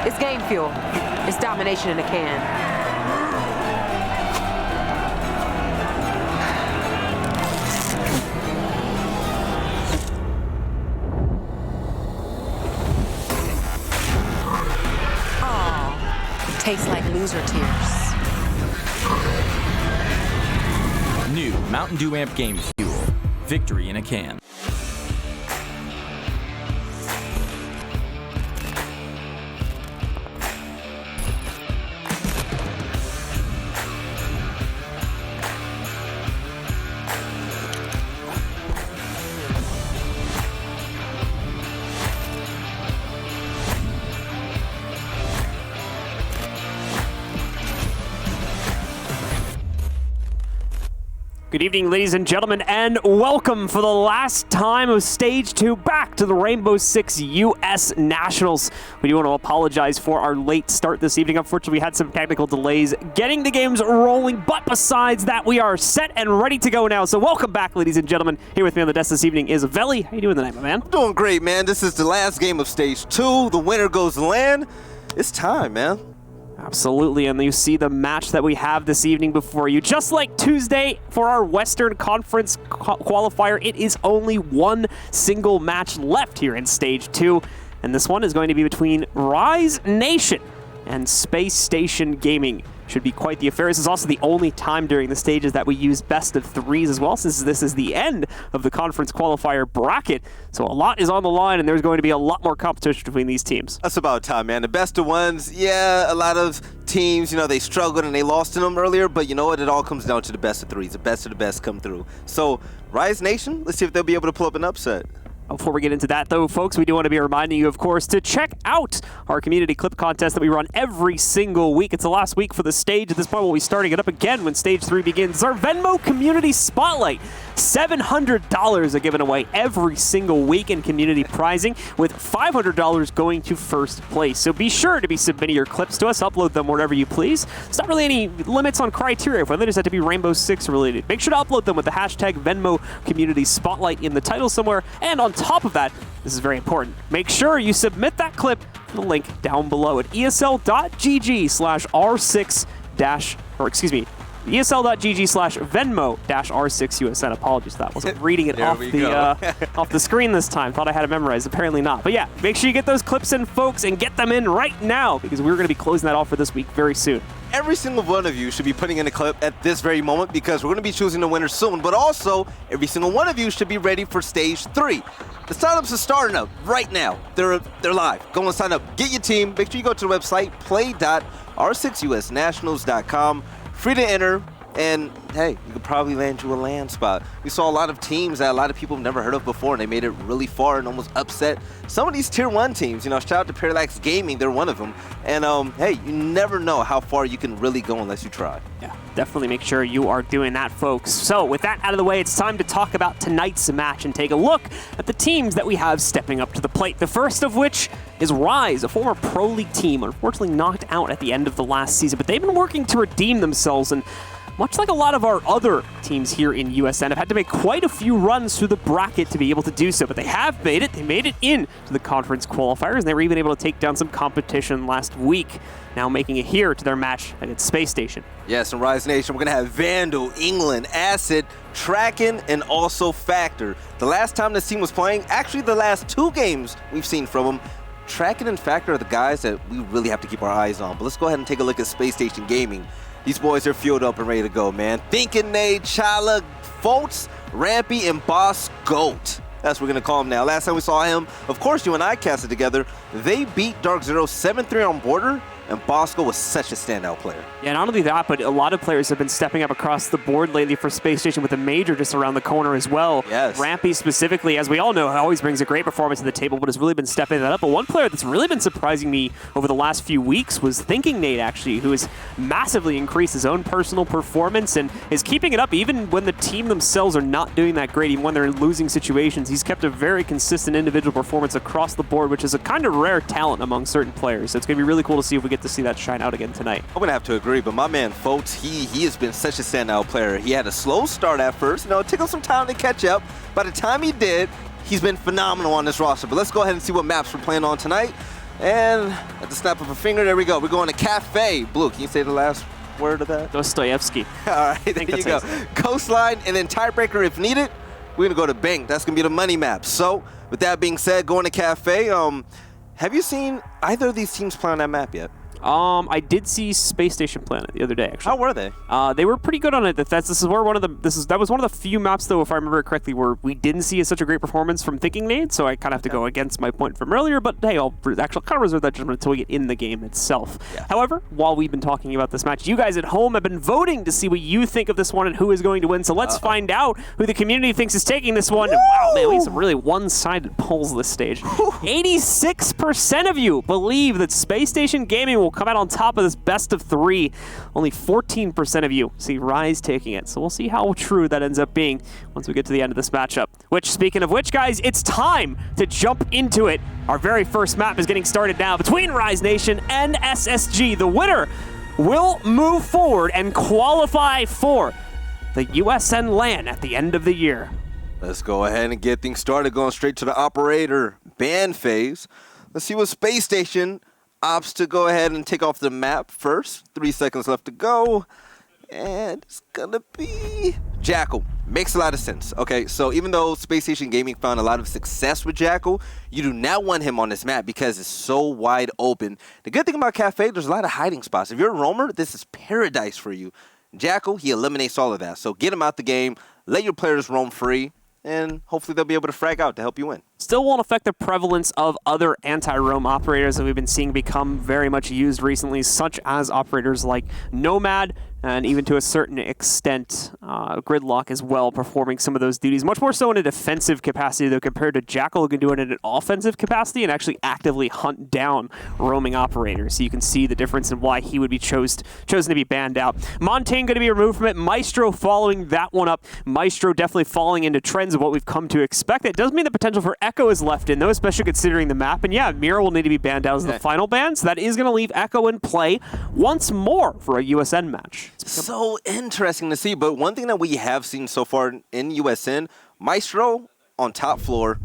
It's game fuel. It's domination in a can. Oh, tastes like loser tears. New Mountain Dew Amp Game Fuel. Victory in a can. Good evening, ladies and gentlemen, and welcome for the last time of Stage 2 back to the Rainbow Six U.S. Nationals. We do want to apologize for our late start this evening. Unfortunately, we had some technical delays getting the games rolling, but besides that, we are set and ready to go now. So welcome back, ladies and gentlemen. Here with me on the desk this evening is Veli. How you doing tonight, my man? I'm doing great, man. This is the last game of Stage 2. The winner goes to land. It's time, man. Absolutely, and you see the match that we have this evening before you. Just like Tuesday for our Western Conference qualifier, it is only one single match left here in Stage 2, and this one is going to be between Rise Nation and Space Station Gaming. Should be quite the affair. This is also the only time during the stages that we use best of threes as well, since this is the end of the conference qualifier bracket. So a lot is on the line, and there's going to be a lot more competition between these teams. That's about time, man. The best of ones, yeah, a lot of teams, they struggled and they lost in them earlier, but you know what? It all comes down to the best of threes. The best of the best come through. So Rise Nation, let's see if they'll be able to pull up an upset. Before we get into that, though, folks, we do want to be reminding you, of course, to check out our community clip contest that we run every single week. It's the last week for the stage. At this point, we'll be starting it up again when Stage 3 begins. It's our Venmo Community Spotlight. $700 are given away every single week in community prizing, with $500 going to first place. So be sure to be submitting your clips to us. Upload them wherever you please. There's not really any limits on criteria for them. They just have to be Rainbow Six related. Make sure to upload them with the hashtag Venmo Community Spotlight in the title somewhere. And on top of that, this is very important, make sure you submit that clip to the link down below at esl.gg/r6- esl.gg/Venmo-R6USN. Apologies for that. Wasn't reading it off the screen this time. Thought I had it memorized. Apparently not. But yeah, make sure you get those clips in, folks, and get them in right now, because we're going to be closing that off for this week very soon. Every single one of you should be putting in a clip at this very moment, because we're going to be choosing the winner soon. But also, every single one of you should be ready for Stage 3. The signups are starting up right now. They're live. Go and sign up. Get your team. Make sure you go to the website, play.r6usnationals.com. Free to enter, and hey, you could probably land you a land spot. We saw a lot of teams that a lot of people have never heard of before, and they made it really far and almost upset some of these Tier 1 teams. Shout out to Parallax Gaming, they're one of them. And hey, you never know how far you can really go unless you try. Yeah, definitely make sure you are doing that, folks. So with that out of the way, it's time to talk about tonight's match and take a look at the teams that we have stepping up to the plate. The first of which is Rise, a former Pro League team, unfortunately knocked out at the end of the last season, but they've been working to redeem themselves, and much like a lot of our other teams here in USN, have had to make quite a few runs through the bracket to be able to do so, but they have made it. They made it in to the conference qualifiers, and they were even able to take down some competition last week, now making it here to their match against Space Station. Yes, in Rise Nation, we're going to have Vandal, England, Acid, Tracken, and also Factor. The last time this team was playing, actually the last two games we've seen from them, Tracken and Factor are the guys that we really have to keep our eyes on. But let's go ahead and take a look at Space Station Gaming. These boys are fueled up and ready to go, man. Thinking Nade, Chala, Foltz, Rampy, and Boss Goat. That's what we're going to call him now. Last time we saw him, of course, you and I casted together. They beat Dark Zero 7-3 on Border, and Bosco was such a standout player. Yeah, not only that, but a lot of players have been stepping up across the board lately for Space Station, with a major just around the corner as well. Yes. Rampy specifically, as we all know, always brings a great performance to the table, but has really been stepping that up. But one player that's really been surprising me over the last few weeks was Thinking Nate, actually, who has massively increased his own personal performance and is keeping it up even when the team themselves are not doing that great, even when they're in losing situations. He's kept a very consistent individual performance across the board, which is a kind of rare talent among certain players. So it's going to be really cool to see if we get to see that shine out again tonight. I'm going to have to agree, but my man Foltz, he has been such a standout player. He had a slow start at first. It took him some time to catch up. By the time he did, he's been phenomenal on this roster. But let's go ahead and see what maps we're playing on tonight. And at the snap of a finger, there we go. We're going to Cafe. Blue, can you say the last word of that? Dostoevsky. All right, there you go. Coastline, and then tiebreaker if needed. We're going to go to Bank. That's going to be the money map. So with that being said, going to Cafe, have you seen either of these teams play on that map yet? I did see Space Station Planet the other day, actually. How were they? They were pretty good on it. That was one of the few maps, though, if I remember correctly, where we didn't see such a great performance from Thinking Nade. So I kind of have to go against my point from earlier. But hey, I'll actually kind of reserve that judgment until we get in the game itself. Yeah. However, while we've been talking about this match, you guys at home have been voting to see what you think of this one and who is going to win. So let's find out who the community thinks is taking this one. And wow, man, we have some really one-sided polls this stage. 86% of you believe that Space Station Gaming will come out on top of this best of 3. Only 14% of you see Rise taking it. So we'll see how true that ends up being once we get to the end of this matchup. Which, speaking of which, guys, it's time to jump into it. Our very first map is getting started now between Rise Nation and SSG. The winner will move forward and qualify for the USN LAN at the end of the year. Let's go ahead and get things started, going straight to the operator ban phase. Let's see what Space Station opts to go ahead and take off the map first. 3 seconds left to go. And it's gonna be Jackal. Makes a lot of sense. Okay, so even though Space Station Gaming found a lot of success with Jackal, you do not want him on this map because it's so wide open. The good thing about Cafe, there's a lot of hiding spots. If you're a roamer, this is paradise for you. Jackal, he eliminates all of that. So get him out the game, let your players roam free, and hopefully they'll be able to frag out to help you win. Still won't affect the prevalence of other anti-roam operators that we've been seeing become very much used recently, such as operators like Nomad, and even to a certain extent, Gridlock as well, performing some of those duties. Much more so in a defensive capacity, though, compared to Jackal, who can do it in an offensive capacity and actually actively hunt down roaming operators. So you can see the difference in why he would be chosen to be banned out. Montaigne going to be removed from it. Maestro following that one up. Maestro definitely falling into trends of what we've come to expect. It does mean the potential for Echo is left in, though, especially considering the map. And yeah, Mira will need to be banned out as the final ban, so that is going to leave Echo in play once more for a USN match. So interesting to see, but one thing that we have seen so far in USN, Maestro on top floor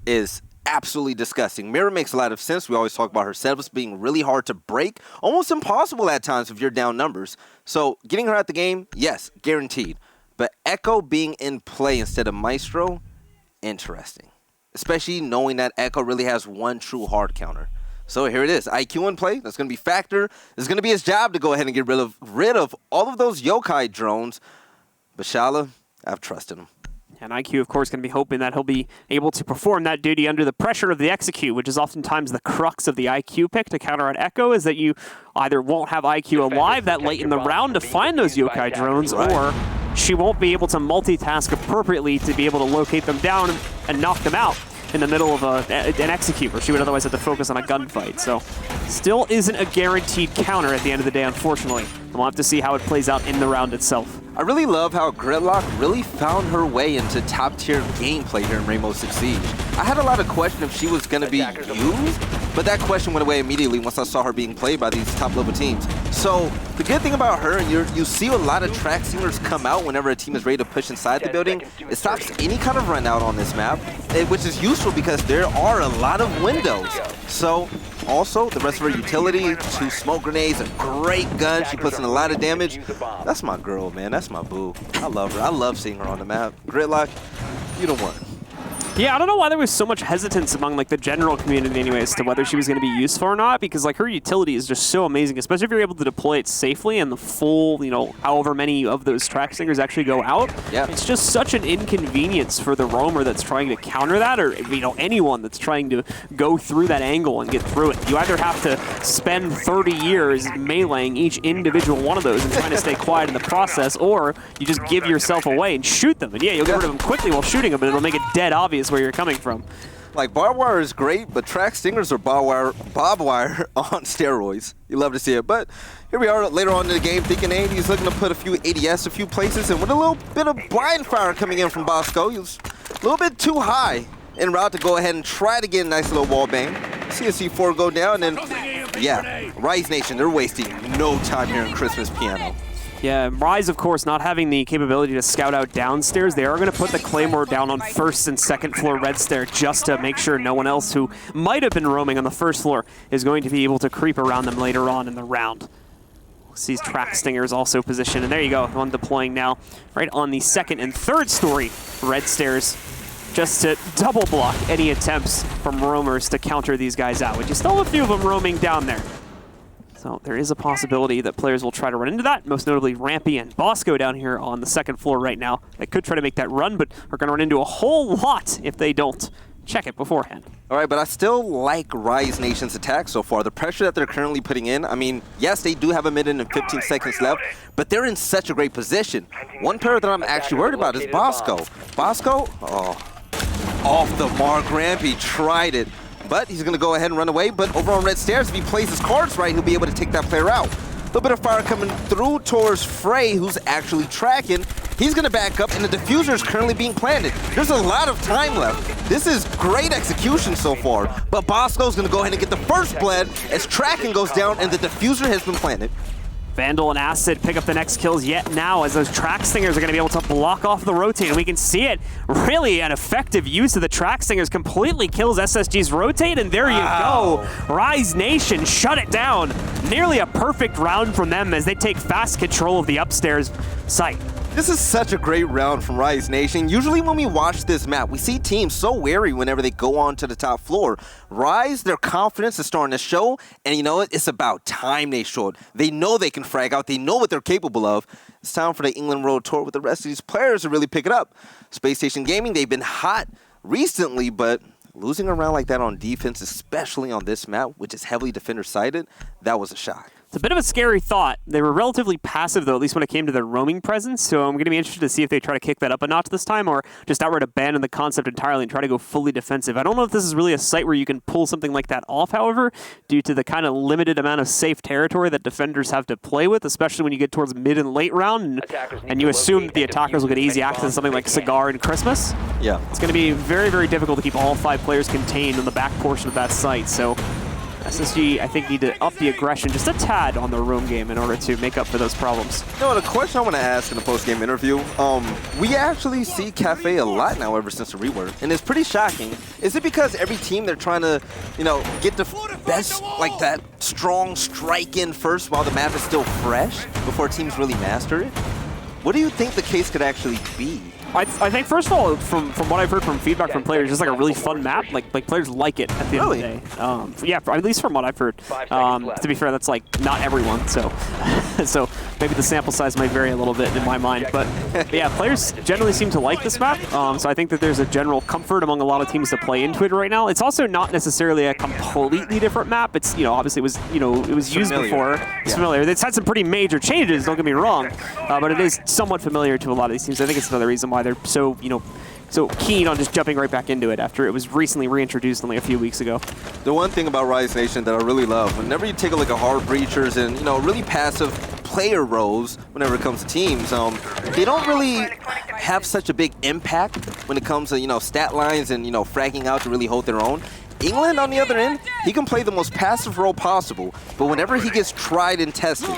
is absolutely disgusting. Mira makes a lot of sense. We always talk about her setups being really hard to break, almost impossible at times if you're down numbers. So getting her out the game, yes, guaranteed. But Echo being in play instead of Maestro, interesting. Especially knowing that Echo really has one true hard counter. So here it is, IQ in play. That's going to be Factor. It's going to be his job to go ahead and get rid of all of those yokai drones. But Shala, I've trusted him. And IQ, of course, going to be hoping that he'll be able to perform that duty under the pressure of the execute, which is oftentimes the crux of the IQ pick to counter out Echo, is that you either won't have IQ alive that late in the round to find those yokai drones, or she won't be able to multitask appropriately to be able to locate them down and knock them out in the middle of an execute, where she would otherwise have to focus on a gunfight. So still isn't a guaranteed counter at the end of the day, unfortunately. We'll have to see how it plays out in the round itself. I really love how Gridlock really found her way into top-tier gameplay here in Rainbow Six Siege. I had a lot of questions if she was going to be used, but that question went away immediately once I saw her being played by these top-level teams. So the good thing about her, and you see a lot of track singers come out whenever a team is ready to push inside the building, it stops any kind of run out on this map, which is useful because there are a lot of windows. So also, the rest of her utility, 2 smoke grenades, a great gun. She puts in a lot of damage. That's my girl, man. That's my boo. I love her. I love seeing her on the map. Gridlock, you the one. Yeah, I don't know why there was so much hesitance among like the general community anyways to whether she was going to be useful or not, because like her utility is just so amazing, especially if you're able to deploy it safely and the full, you know, however many of those track singers actually go out. Yeah. It's just such an inconvenience for the roamer that's trying to counter that, or, you know, anyone that's trying to go through that angle and get through it. You either have to spend 30 years meleeing each individual one of those and trying to stay quiet in the process, or you just give yourself away and shoot them. And yeah, you'll get rid of them quickly while shooting them, but it'll make it dead obvious where you're coming from. Like, barbed wire is great, but track stingers are barbed wire on steroids. You love to see it. But here we are later on in the game, Thinking Nade. He's looking to put a few ADS a few places, and with a little bit of blind fire coming in from Bosco, he was a little bit too high en route to go ahead and try to get a nice little wall bang. CSC4 go down, and yeah, Rise Nation, they're wasting no time here in Christmas Piano. Yeah, Rise, of course, not having the capability to scout out downstairs, they are going to put the Claymore down on first and second floor red stair just to make sure no one else who might have been roaming on the first floor is going to be able to creep around them later on in the round. Sees Track Stingers also positioned, and there you go, one deploying now right on the second and third story red stairs, just to double block any attempts from roamers to counter these guys out, which you still have a few of them roaming down there. So there is a possibility that players will try to run into that, most notably Rampy and Bosco down here on the second floor right now. They could try to make that run, but are going to run into a whole lot if they don't check it beforehand. All right, but I still like Rise Nation's attack so far. The pressure that they're currently putting in, I mean, yes, they do have a minute and 15 seconds left, but they're in such a great position. One player that I'm actually worried about is Bosco. Bosco, off the mark. Rampy tried it, but he's going to go ahead and run away. But over on red stairs, if he plays his cards right, he'll be able to take that player out. A little bit of fire coming through towards Frey, who's actually tracking. He's going to back up, and the diffuser is currently being planted. There's a lot of time left. This is great execution so far, but Bosco's going to go ahead and get the first blood as tracking goes down, and the diffuser has been planted. Vandal and Acid pick up the next kills yet now as those Track Stingers are going to be able to block off the rotate, and we can see it. Really an effective use of the Track Stingers completely kills SSG's rotate, and there you go. Rise Nation shut it down. Nearly a perfect round from them as they take fast control of the upstairs site. This is such a great round from Rise Nation. Usually when we watch this map, we see teams so wary whenever they go on to the top floor. Rise, their confidence is starting to show, and you know what? It's about time they showed. They know they can frag out. They know what they're capable of. It's time for the England World Tour with the rest of these players to really pick it up. Space Station Gaming, they've been hot recently, but losing a round like that on defense, especially on this map, which is heavily defender-sided, that was a shock. It's a bit of a scary thought. They were relatively passive, though, at least when it came to their roaming presence, so I'm going to be interested to see if they try to kick that up a notch this time or just outright abandon the concept entirely and try to go fully defensive. I don't know if this is really a site where you can pull something like that off, however, due to the kind of limited amount of safe territory that defenders have to play with, especially when you get towards mid and late round, and you assume that the attackers will get easy access to something like Cigar and Christmas. Yeah. It's going to be very, very difficult to keep all 5 players contained in the back portion of that site, so SSG, I think, need to up the aggression just a tad on their roam game in order to make up for those problems. No, the question I want to ask in the post-game interview, we actually see Cafe a lot now ever since the rework, and it's pretty shocking. Is it because every team they're trying to, you know, get the best, like that strong strike in first while the map is still fresh before teams really master it? What do you think the case could actually be? I think, first of all, from what I've heard from feedback from players, it's like a really fun map. Like players like it at the end of the day. Yeah, at least from what I've heard. To be fair, that's like not everyone, so so maybe the sample size might vary a little bit in my mind. But yeah, players generally seem to like this map. So I think that there's a general comfort among a lot of teams to play into it right now. It's also not necessarily a completely different map. It's, you know, obviously it was used before. It's familiar. It's had some pretty major changes. Don't get me wrong, but it is somewhat familiar to a lot of these teams. I think it's another reason why they're so, you know, so keen on just jumping right back into it after it was recently reintroduced only a few weeks ago. The one thing about Rise Nation that I really love, whenever you take a look at hard breachers and, you know, really passive player roles whenever it comes to teams, they don't really have such a big impact when it comes to, you know, stat lines and, you know, fragging out to really hold their own. England, on the other end, he can play the most passive role possible, but whenever he gets tried and tested,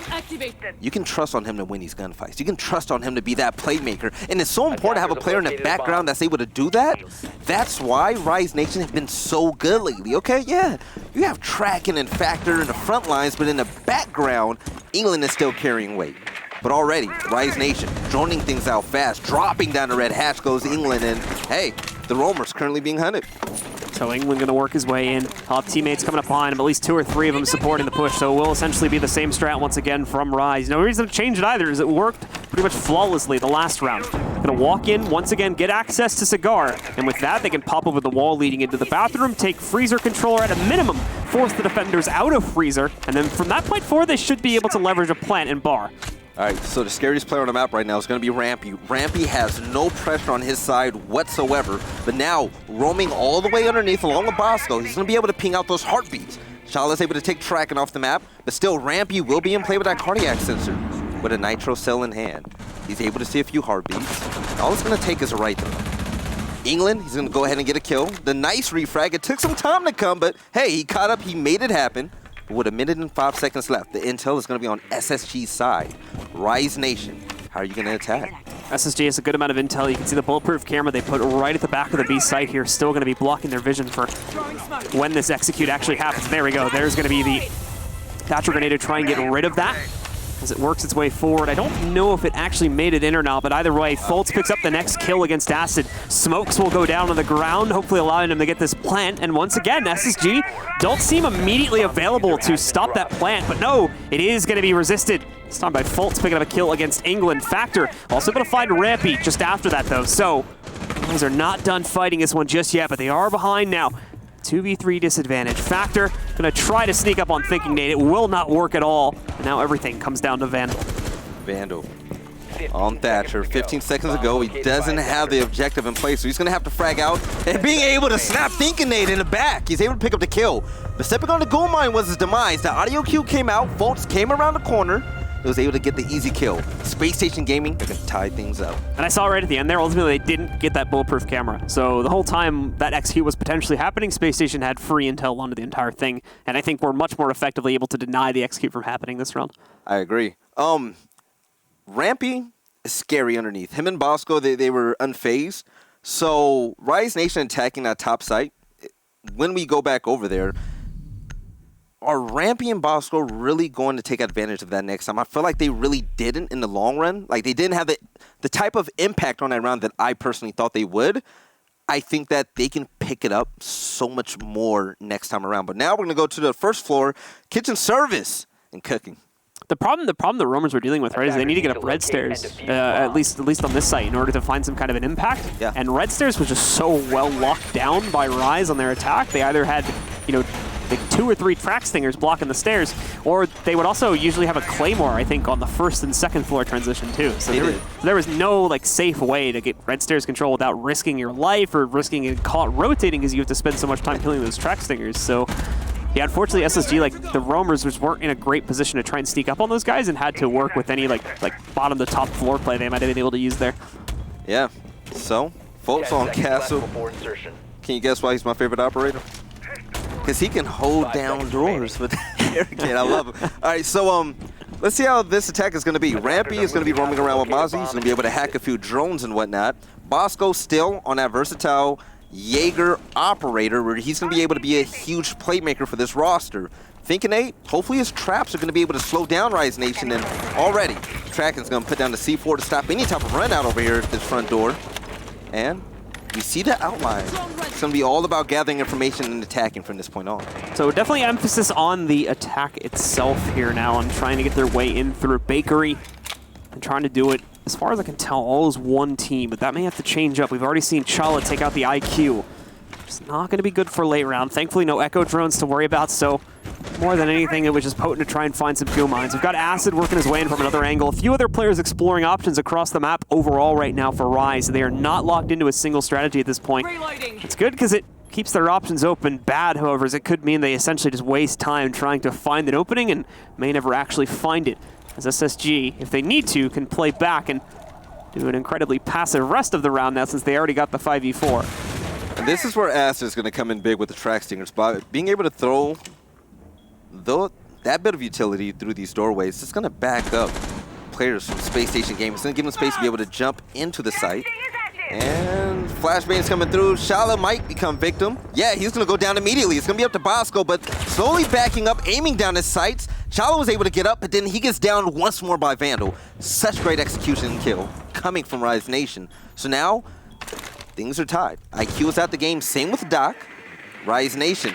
you can trust on him to win these gunfights. You can trust on him to be that playmaker, and it's so important to have a player in the background that's able to do that. That's why Rise Nation have been so good lately, okay? Yeah, you have Tracking and Factor in the front lines, but in the background, England is still carrying weight. But already, Rise Nation droning things out fast, dropping down the red hatch goes England, and hey, the roamer's currently being hunted. So England going to work his way in. He'll have teammates coming up behind him, at least 2 or 3 of them supporting the push. So it will essentially be the same strat once again from Rise. No reason to change it either, as it worked pretty much flawlessly the last round. Going to walk in, once again, get access to Cigar. And with that, they can pop over the wall leading into the bathroom, take Freezer controller at a minimum, force the defenders out of Freezer. And then from that point forward, they should be able to leverage a plant and bar. All right, so the scariest player on the map right now is going to be Rampy. Rampy has no pressure on his side whatsoever, but now roaming all the way underneath along with Bosco, he's going to be able to ping out those heartbeats. Shala's able to take Tracking off the map, but still Rampy will be in play with that cardiac sensor. With a nitro cell in hand, he's able to see a few heartbeats. All it's going to take is a right throw. England, he's going to go ahead and get a kill. The nice refrag, it took some time to come, but hey, he caught up, he made it happen. But with 1 minute and 5 seconds left, the intel is going to be on SSG's side. Rise Nation, how are you going to attack? SSG has a good amount of intel. You can see the bulletproof camera they put right at the back of the B site here, still going to be blocking their vision for when this execute actually happens. There we go. There's going to be the Thatcher grenade to try and get rid of that as it works its way forward. I don't know if it actually made it in or not, but either way, Fultz picks up the next kill against Acid. Smokes will go down on the ground, hopefully allowing him to get this plant. And once again, SSG don't seem immediately available to stop that plant, but no, it is going to be resisted. This time by Fultz picking up a kill against England. Factor also able to find Rampy just after that, though. So, guys are not done fighting this one just yet, but they are behind now. 2v3 disadvantage. Factor gonna try to sneak up on Thinking Nate. It will not work at all. And now everything comes down to Vandal. Vandal on Thatcher. 15 seconds ago, he doesn't have the objective in place, so he's gonna have to frag out. And being able to snap Thinking Nate in the back, he's able to pick up the kill. But stepping on the gold mine was his demise. The audio cue came out, Fultz came around the corner. He was able to get the easy kill. Space Station Gaming, they're gonna tie things up. And I saw right at the end there, ultimately they didn't get that bulletproof camera. So the whole time that execute was potentially happening, Space Station had free intel onto the entire thing. And I think we're much more effectively able to deny the execute from happening this round. I agree. Rampy is scary underneath. Him and Bosco, they were unfazed. So Rise Nation attacking that top site, when we go back over there, are Rampy and Bosco really going to take advantage of that next time? I feel like they really didn't in the long run. Like, they didn't have the type of impact on that round that I personally thought they would. I think that they can pick it up so much more next time around. But now we're going to go to the first floor, kitchen service and cooking. The problem the Romans were dealing with, right, is they need to get up red stairs, at least on this site, in order to find some kind of an impact. Yeah. And red stairs was just so well locked down by Rise on their attack. They either had, like 2 or 3 track stingers blocking the stairs, or they would also usually have a claymore, I think, on the first and second floor transition too. So there was no safe way to get red stairs control without risking your life or risking it caught rotating, because you have to spend so much time killing those track stingers. So yeah, unfortunately SSG, the roamers just weren't in a great position to try and sneak up on those guys, and had to work with any like bottom to top floor play they might have been able to use there. Yeah. So Fultz on Castle. Can you guess why he's my favorite operator? Because he can hold down doors with Hurricane. I love him. All right, so let's see how this attack is going to be. Rampy is going to be roaming around with Mozzie. He's going to be able to hack a few drones and whatnot. Bosco still on that versatile Jaeger operator, where he's going to be able to be a huge playmaker for this roster. Thinking Nate, hopefully his traps are going to be able to slow down Rise Nation, and already Tracken's going to put down the C4 to stop any type of run out over here at this front door. And we see the outline. It's going to be all about gathering information and attacking from this point on. So definitely emphasis on the attack itself here now, and trying to get their way in through Bakery and trying to do it, as far as I can tell, all as one team, but that may have to change up. We've already seen Chala take out the IQ. It's not going to be good for late round. Thankfully, no Echo drones to worry about, so more than anything, it was just potent to try and find some fuel mines. We've got Acid working his way in from another angle. A few other players exploring options across the map overall right now for Rise. They are not locked into a single strategy at this point. It's good because it keeps their options open. Bad, however, as it could mean they essentially just waste time trying to find an opening and may never actually find it. As SSG, if they need to, can play back and do an incredibly passive rest of the round now, since they already got the 5v4. And this is where Acid is going to come in big with the track stingers. By being able to throw that bit of utility through these doorways, it's going to back up players from Space Station Gaming. It's going to give them space to be able to jump into the site. And flashbangs coming through. Shala might become victim. Yeah, he's going to go down immediately. It's going to be up to Bosco, but slowly backing up, aiming down his sights. Shala was able to get up, but then he gets down once more by Vandal. Such great execution and kill coming from Rise Nation. So now, things are tied. IQ is out the game. Same with Doc. Rise Nation.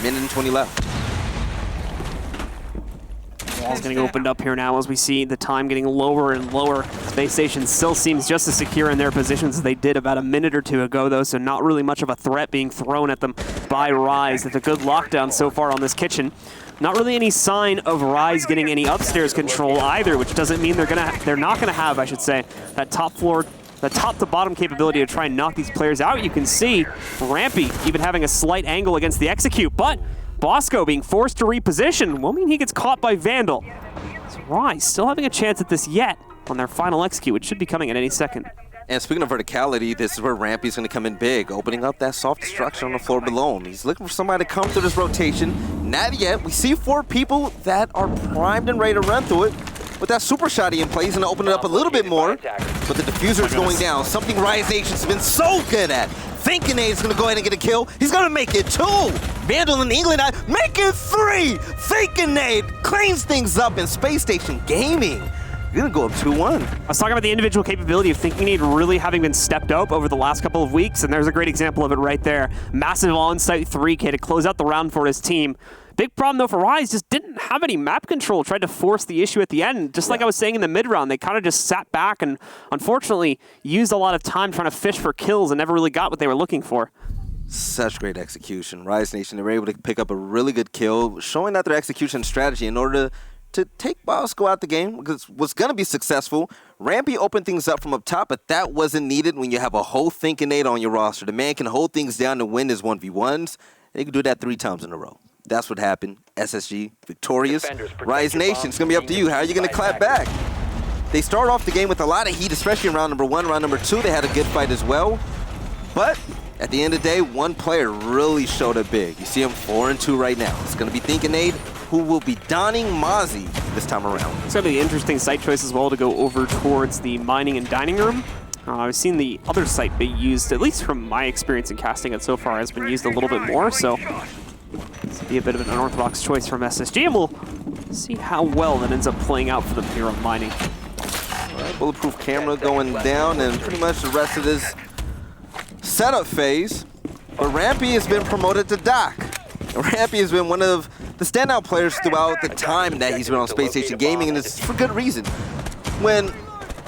Minute and 20 left. Wall's getting opened up here now as we see the time getting lower and lower. Space Station still seems just as secure in their positions as they did about a minute or two ago, though, so not really much of a threat being thrown at them by Rise. It's a good lockdown so far on this kitchen. Not really any sign of Rise getting any upstairs control either, which doesn't mean they're not gonna have, I should say, that top floor, the top to bottom capability to try and knock these players out. You can see Rampy even having a slight angle against the execute, but Bosco being forced to reposition won't mean he gets caught by Vandal. So Rise still having a chance at this yet on their final execute, which should be coming at any second. And speaking of verticality, this is where Rampy's going to come in big, opening up that soft destruction on the floor below him. He's looking for somebody to come through this rotation. Not yet. We see 4 people that are primed and ready to run through it. With that super shot in play, he's going to open it up a little bit more. But the diffuser is going down. Something Rise Nation's been so good at. Thinking is going to go ahead and get a kill. He's going to make it 2. Vandal in England, make it 3. Thinking cleans things up in Space Station Gaming. You're going to go up 2-1. I was talking about the individual capability of Thinking Need really having been stepped up over the last couple of weeks, and there's a great example of it right there. Massive on-site 3K to close out the round for his team. Big problem, though, for Rise, just didn't have any map control, tried to force the issue at the end. Just like I was saying in the mid-round, they kind of just sat back and, unfortunately, used a lot of time trying to fish for kills and never really got what they were looking for. Such great execution. Rise Nation, they were able to pick up a really good kill, showing that their execution strategy in order to take Bosco out the game, because it was going to be successful. Rampy opened things up from up top, but that wasn't needed when you have a whole Thinking on your roster. The man can hold things down to win his 1v1s. They can do that 3 times in a row. That's what happened. SSG victorious. Rise Nation, it's going to be up to you. How are you going to clap back? They start off the game with a lot of heat, especially in round number 1. Round number 2, they had a good fight as well. But at the end of the day, one player really showed up big. You see him 4-2 right now. It's going to be Thinking who will be donning Mozzie this time around. It's going to be an interesting site choice as well to go over towards the mining and dining room. I've seen the other site be used, at least from my experience in casting it so far, has been used a little bit more. So this will be a bit of an unorthodox choice from SSG, and we'll see how well that ends up playing out for them here on mining. All right, bulletproof camera going down, and pretty much the rest of this setup phase. But Rampy has been promoted to Doc. Rampy has been one of the standout players throughout the time that he's been on Space Station Gaming, and it's for good reason. When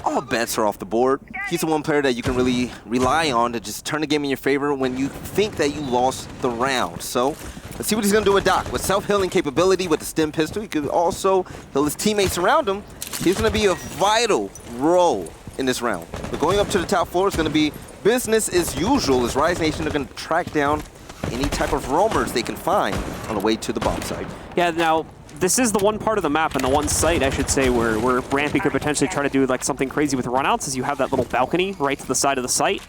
all bets are off the board, he's the one player that you can really rely on to just turn the game in your favor when you think that you lost the round. So let's see what he's going to do with Doc. With self-healing capability, with the stim pistol, he could also heal his teammates around him. He's going to be a vital role in this round. But going up to the top floor is going to be business as usual, as Rise Nation are going to track down any type of roamers they can find on the way to the bomb site. Yeah, now, this is the one part of the map and the one site, I should say, where Rampy could potentially try to do like something crazy with runouts, is you have that little balcony right to the side of the site.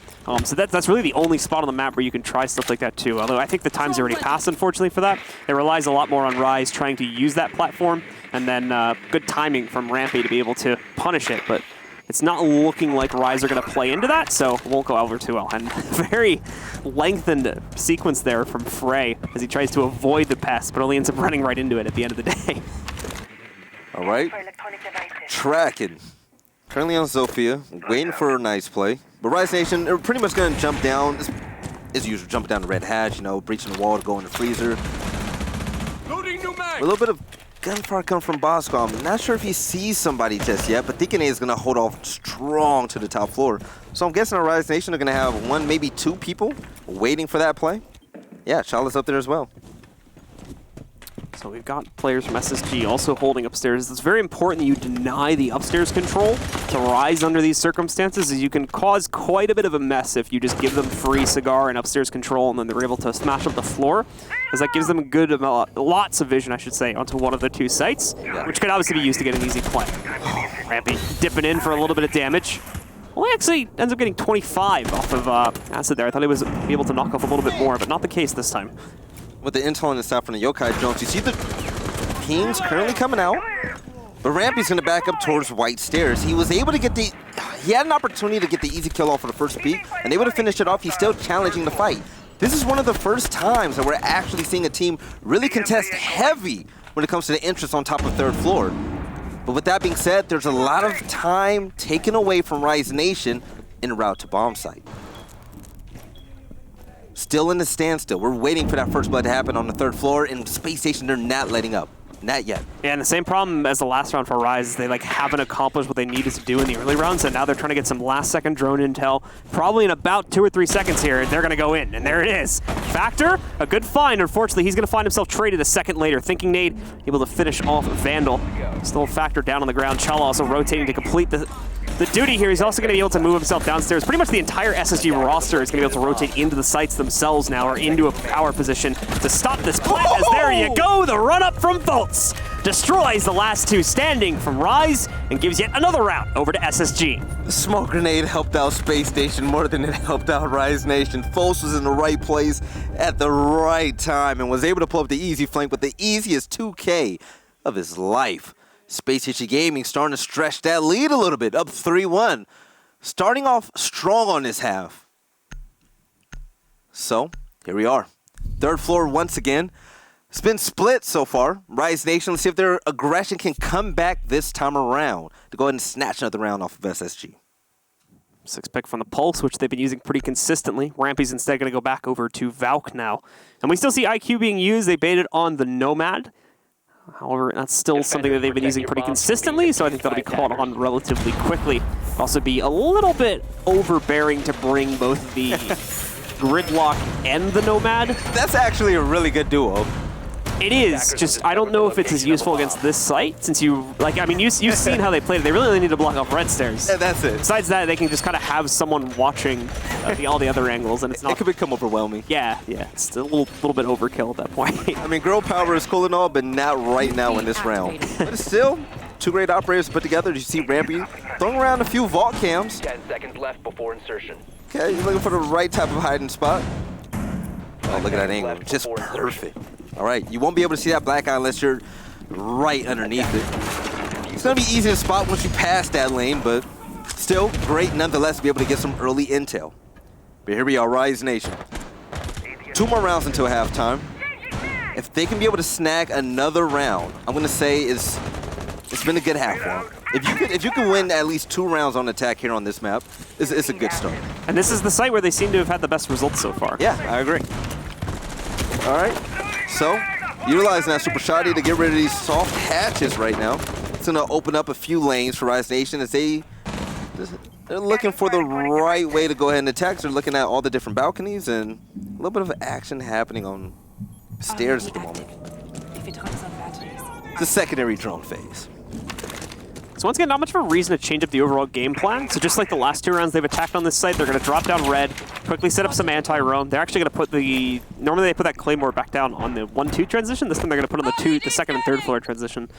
So that's really the only spot on the map where you can try stuff like that too. Although I think the time's already passed, unfortunately, for that. It relies a lot more on Rise trying to use that platform, and then good timing from Rampy to be able to punish it. But it's not looking like Rise are going to play into that, so it won't go over too well. And very lengthened sequence there from Frey as he tries to avoid the pest, but only ends up running right into it at the end of the day. All right. Tracking. Currently on Zofia, waiting for a nice play. But Rise Nation are pretty much going to jump down, as usual, jumping down the red hatch, you know, breaching the wall to go in the freezer. A little bit of gunfire come from Bosco. I'm not sure if he sees somebody just yet, but Thinking is going to hold off strong to the top floor. So I'm guessing our Rise Nation are going to have 1, maybe 2 people waiting for that play. Yeah, Charlotte's up there as well. So we've got players from SSG also holding upstairs. It's very important that you deny the upstairs control to Rise under these circumstances, as you can cause quite a bit of a mess if you just give them free cigar and upstairs control, and then they're able to smash up the floor, as that gives them a good amount, lots of vision, I should say, onto one of the 2 sites, which could obviously be used to get an easy play. Rampy dipping in for a little bit of damage. Well, he actually ends up getting 25 off of Acid there. I thought he was able to knock off a little bit more, but not the case this time. With the intel on the side from the Yokai drones, you see the pings currently coming out, but Rampy's going to back up towards White Stairs. He was able to get he had an opportunity to get the easy kill off for the first peak, and they would have finished it off. He's still challenging the fight. This is one of the first times that we're actually seeing a team really contest heavy when it comes to the entrance on top of 3rd floor. But with that being said, there's a lot of time taken away from Rise Nation en route to bomb site. Still in the standstill. We're waiting for that first blood to happen on the 3rd floor, and Space Station, they're not letting up. Not yet. Yeah, and the same problem as the last round for Rise is they haven't accomplished what they needed to do in the early rounds, and now they're trying to get some last-second drone intel. Probably in about 2 or 3 seconds here, they're going to go in, and there it is. Factor, a good find. Unfortunately, he's going to find himself traded a second later. Thinking Nade able to finish off Vandal. Still Factor down on the ground. Chala also rotating to complete the duty here. He's also going to be able to move himself downstairs. Pretty much the entire SSG roster is going to be able to rotate into the sites themselves now, or into a power position to stop this play. As there you go, the run-up from Fultz destroys the last 2 standing from Rise, and gives yet another round over to SSG. The smoke grenade helped out Space Station more than it helped out Rise Nation. Fos was in the right place at the right time and was able to pull up the easy flank with the easiest 2K of his life. Space Station Gaming starting to stretch that lead a little bit, up 3-1. Starting off strong on this half. So, here we are. Third floor once again. It's been split so far. Rise Nation, let's see if their aggression can come back this time around to go ahead and snatch another round off of SSG. 6 pick from the Pulse, which they've been using pretty consistently. Rampy's instead going to go back over to Valk now. And we still see IQ being used. They baited on the Nomad. However, that's still something that they've been using pretty consistently, so I think that'll be caught on relatively quickly. Also be a little bit overbearing to bring both the Gridlock and the Nomad. That's actually a really good duo. It is, just I don't know if it's as useful against this site, since you, like, I mean, you've seen how they played it. They really only need to block off red stairs. Yeah, that's it. Besides that, they can just kind of have someone watching all the other angles, and it's not... It could become overwhelming. Yeah, it's a little bit overkill at that point. I mean, girl power is cool and all, but not right now in this round. But it's still two great operators put together. You see Rampy throwing around a few vault cams. 10 seconds left before insertion. Okay, you're looking for the right type of hiding spot. Oh, look at that angle. Just perfect. All right, you won't be able to see that black eye unless you're right underneath it. It's going to be easy to spot once you pass that lane, but still great nonetheless to be able to get some early intel. But here we are, Rise Nation. 2 more rounds until halftime. If they can be able to snag another round, I'm going to say it's been a good half for them. If you can win at least 2 rounds on attack here on this map, it's a good start. And this is the site where they seem to have had the best results so far. Yeah, I agree. All right. So, utilizing that super shotty to get rid of these soft hatches right now. It's going to open up a few lanes for Rise Nation as they're looking for the right way to go ahead and attack. So they're looking at all the different balconies and a little bit of action happening on stairs at the moment. The secondary drone phase. So once again, not much of a reason to change up the overall game plan. So just like the last 2 rounds they've attacked on this site, they're going to drop down red, quickly set up some anti-roam. They're actually going to put the... Normally they put that Claymore back down on the 1-2 transition. This time they're going to put on the second and third floor transition.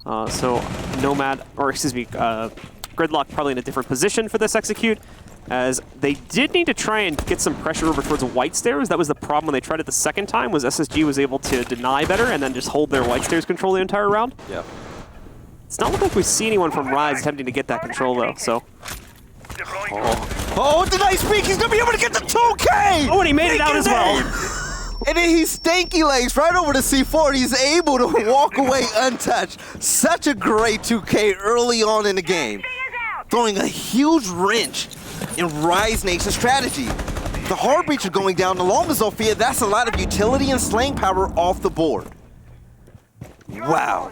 So Nomad, or excuse me, Gridlock probably in a different position for this execute, as they did need to try and get some pressure over towards white stairs. That was the problem when they tried it the second time, was SSG was able to deny better and then just hold their white stairs control the entire round. Yeah. It's not looking like we see anyone from Rise attempting to get that control, though, so... Oh, deny speak! He's going to be able to get the 2K! Oh, and he made it out as well! And then he stanky legs right over to C4. He's able to walk away untouched. Such a great 2K early on in the game. Throwing a huge wrench in Rise Nation's strategy. The hard breach are going down along with Zofia. That's a lot of utility and slaying power off the board. Wow.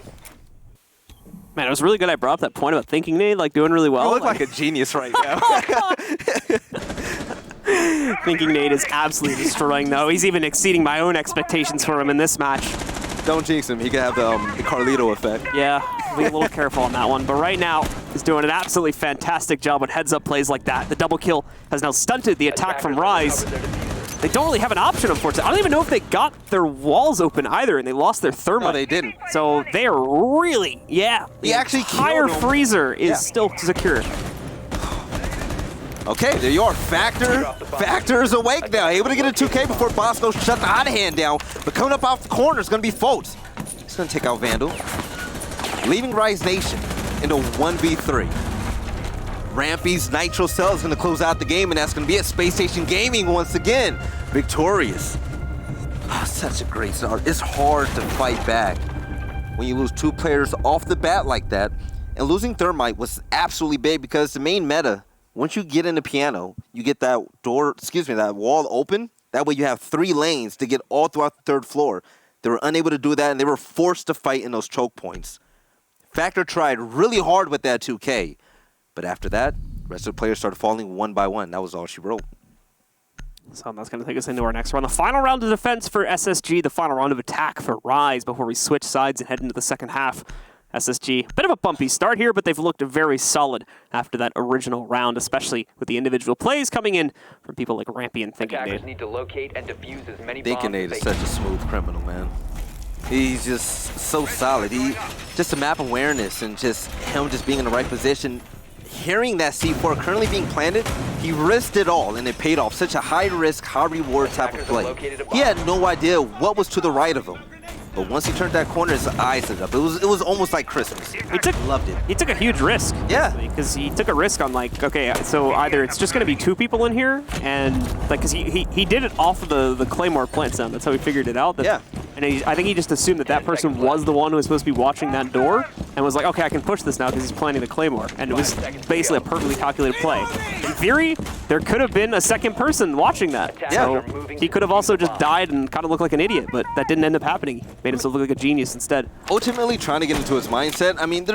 Man, it was really good I brought up that point about thinking nade, like doing really well. You look like a genius right now. Thinking nade is absolutely destroying, though. He's even exceeding my own expectations for him in this match. Don't jinx him. He could have the Carlito effect. Yeah, be a little careful on that one. But right now, he's doing an absolutely fantastic job with heads-up plays like that. The double kill has now stunted the attack from Rise. They don't really have an option, unfortunately. I don't even know if they got their walls open either, and they lost their thermite. No, they didn't. So they are really, He actually entire killed him. freezer is still secure. Okay, there you are. Factor is awake now. Able to get a 2K before Bosco shut the hot hand down. But coming up off the corner is going to be Foltz. He's going to take out Vandal. Leaving Rise Nation into 1v3. Rampy's Nitro Cell is going to close out the game, and that's going to be it. Space Station Gaming once again victorious. Oh, such a great start. It's hard to fight back when you lose 2 players off the bat like that. And losing Thermite was absolutely big because the main meta, once you get into piano, you get that that wall open. That way you have 3 lanes to get all throughout the 3rd floor. They were unable to do that, and they were forced to fight in those choke points. Factor tried really hard with that 2K. But after that, the rest of the players started falling one by one. That was all she wrote. So that's going to take us into our next round. The final round of defense for SSG, the final round of attack for Rise before we switch sides and head into the second half. SSG, bit of a bumpy start here, but they've looked very solid after that original round, especially with the individual plays coming in from people like Rampy and Thinking Attackers Nade. need to locate and defuse as many Thinking bombs Nade as is they such a smooth criminal, man. He's just so solid. Just a map awareness and just him just being in the right position. Hearing that C4 currently being planted, he risked it all and it paid off. Such a high risk, high reward type of play. He had no idea what was to the right of him. But once he turned that corner, his eyes lit up. It was almost like Christmas. Loved it. He took a huge risk. Yeah. Because he took a risk on like, okay, so either it's just going to be 2 people in here, and like, because he did it off of the Claymore plant sound. That's how he figured it out. Yeah. And I think he just assumed that person was the one who was supposed to be watching that door, and was like, okay, I can push this now because he's planting the Claymore. And it was basically a perfectly calculated play. In theory, there could have been a second person watching that. Yeah. So he could have also just died and kind of looked like an idiot, but that didn't end up happening. Made himself look like a genius instead. Ultimately trying to get into his mindset. I mean,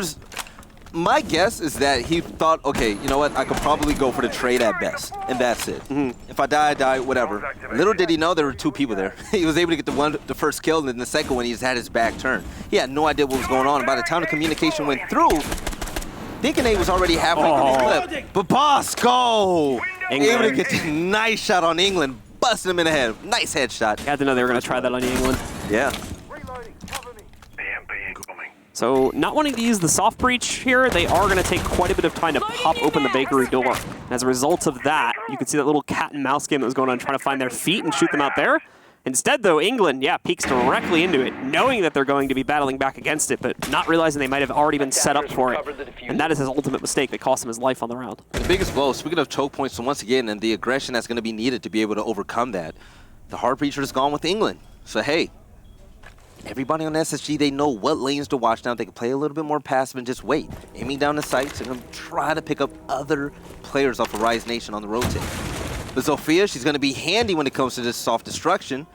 my guess is that he thought, okay, you know what, I could probably go for the trade at best, and that's it. If I die, I die, whatever. Little did he know there were 2 people there. He was able to get the first kill, and then the second one, he just had his back turned. He had no idea what was going on, and by the time the communication went through, thinking he was already halfway through the clip. But Bosco! Able to get the nice shot on England, busting him in the head. Nice headshot. You had to know they were going to try that on England. Yeah. So not wanting to use the soft breach here, they are going to take quite a bit of time to pop open the bakery door. And as a result of that, you can see that little cat and mouse game that was going on trying to find their feet and shoot them out there. Instead, though, England, yeah, peeks directly into it, knowing that they're going to be battling back against it, but not realizing they might have already been set up for it. And that is his ultimate mistake that cost him his life on the round. The biggest blow, speaking of choke points, so once again, and the aggression that's going to be needed to be able to overcome that, the hard breacher is gone with England. So, hey, everybody on SSG, they know what lanes to watch now. They can play a little bit more passive and just wait. Aiming down the sights and try to pick up other players off of Rise Nation on the rotate. But Zofia, she's going to be handy when it comes to this soft destruction.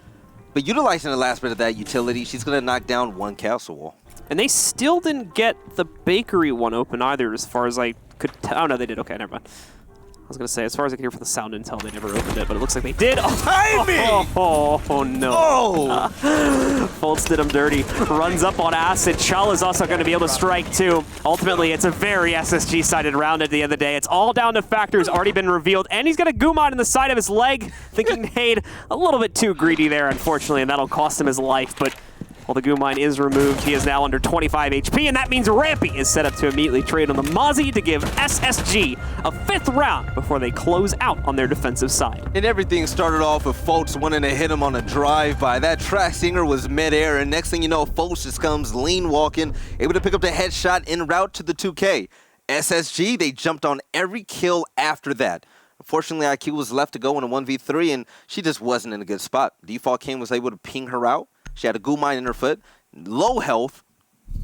But utilizing the last bit of that utility, she's going to knock down 1 castle wall. And they still didn't get the bakery one open either, as far as I could tell. Oh, no, they did. Okay, never mind. I was going to say, as far as I can hear from the sound intel, they never opened it, but it looks like they did. Oh no. Oh! Foltz did him dirty. Runs up on Acid. Chala's also going to be able to strike, too. Ultimately, it's a very SSG-sided round at the end of the day. It's all down to factors already been revealed, and he's got a Gumon in the side of his leg, thinking Nade a little bit too greedy there, unfortunately, and that'll cost him his life, but while the Gumon is removed, he is now under 25 HP, and that means Rampy is set up to immediately trade on the Mozzie to give SSG a 5th round before they close out on their defensive side. And everything started off with Foltz wanting to hit him on a drive-by. That track singer was mid-air, and next thing you know, Foltz just comes lean walking, able to pick up the headshot en route to the 2K. SSG, they jumped on every kill after that. Unfortunately, IQ was left to go in a 1v3, and she just wasn't in a good spot. Default King was able to ping her out. She had a goo mine in her foot, low health.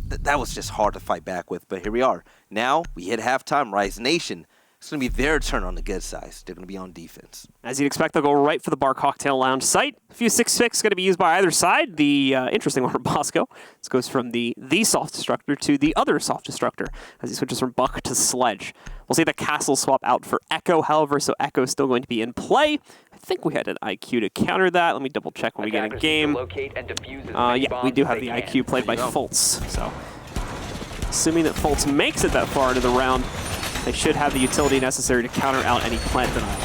That was just hard to fight back with, but here we are. Now, we hit halftime. Rise Nation, it's going to be their turn on the good side. They're going to be on defense. As you'd expect, they'll go right for the Bar Cocktail Lounge site. A few 6-6 going to be used by either side. The interesting one for Bosco. This goes from the soft destructor to the other soft destructor as he switches from Buck to Sledge. We'll see the Castle swap out for Echo, however, so Echo is still going to be in play. I think we had an IQ to counter that. Let me double check when we get in game. Yeah, we do have the IQ played by Foltz. So, assuming that Foltz makes it that far into the round, they should have the utility necessary to counter out any plant denial.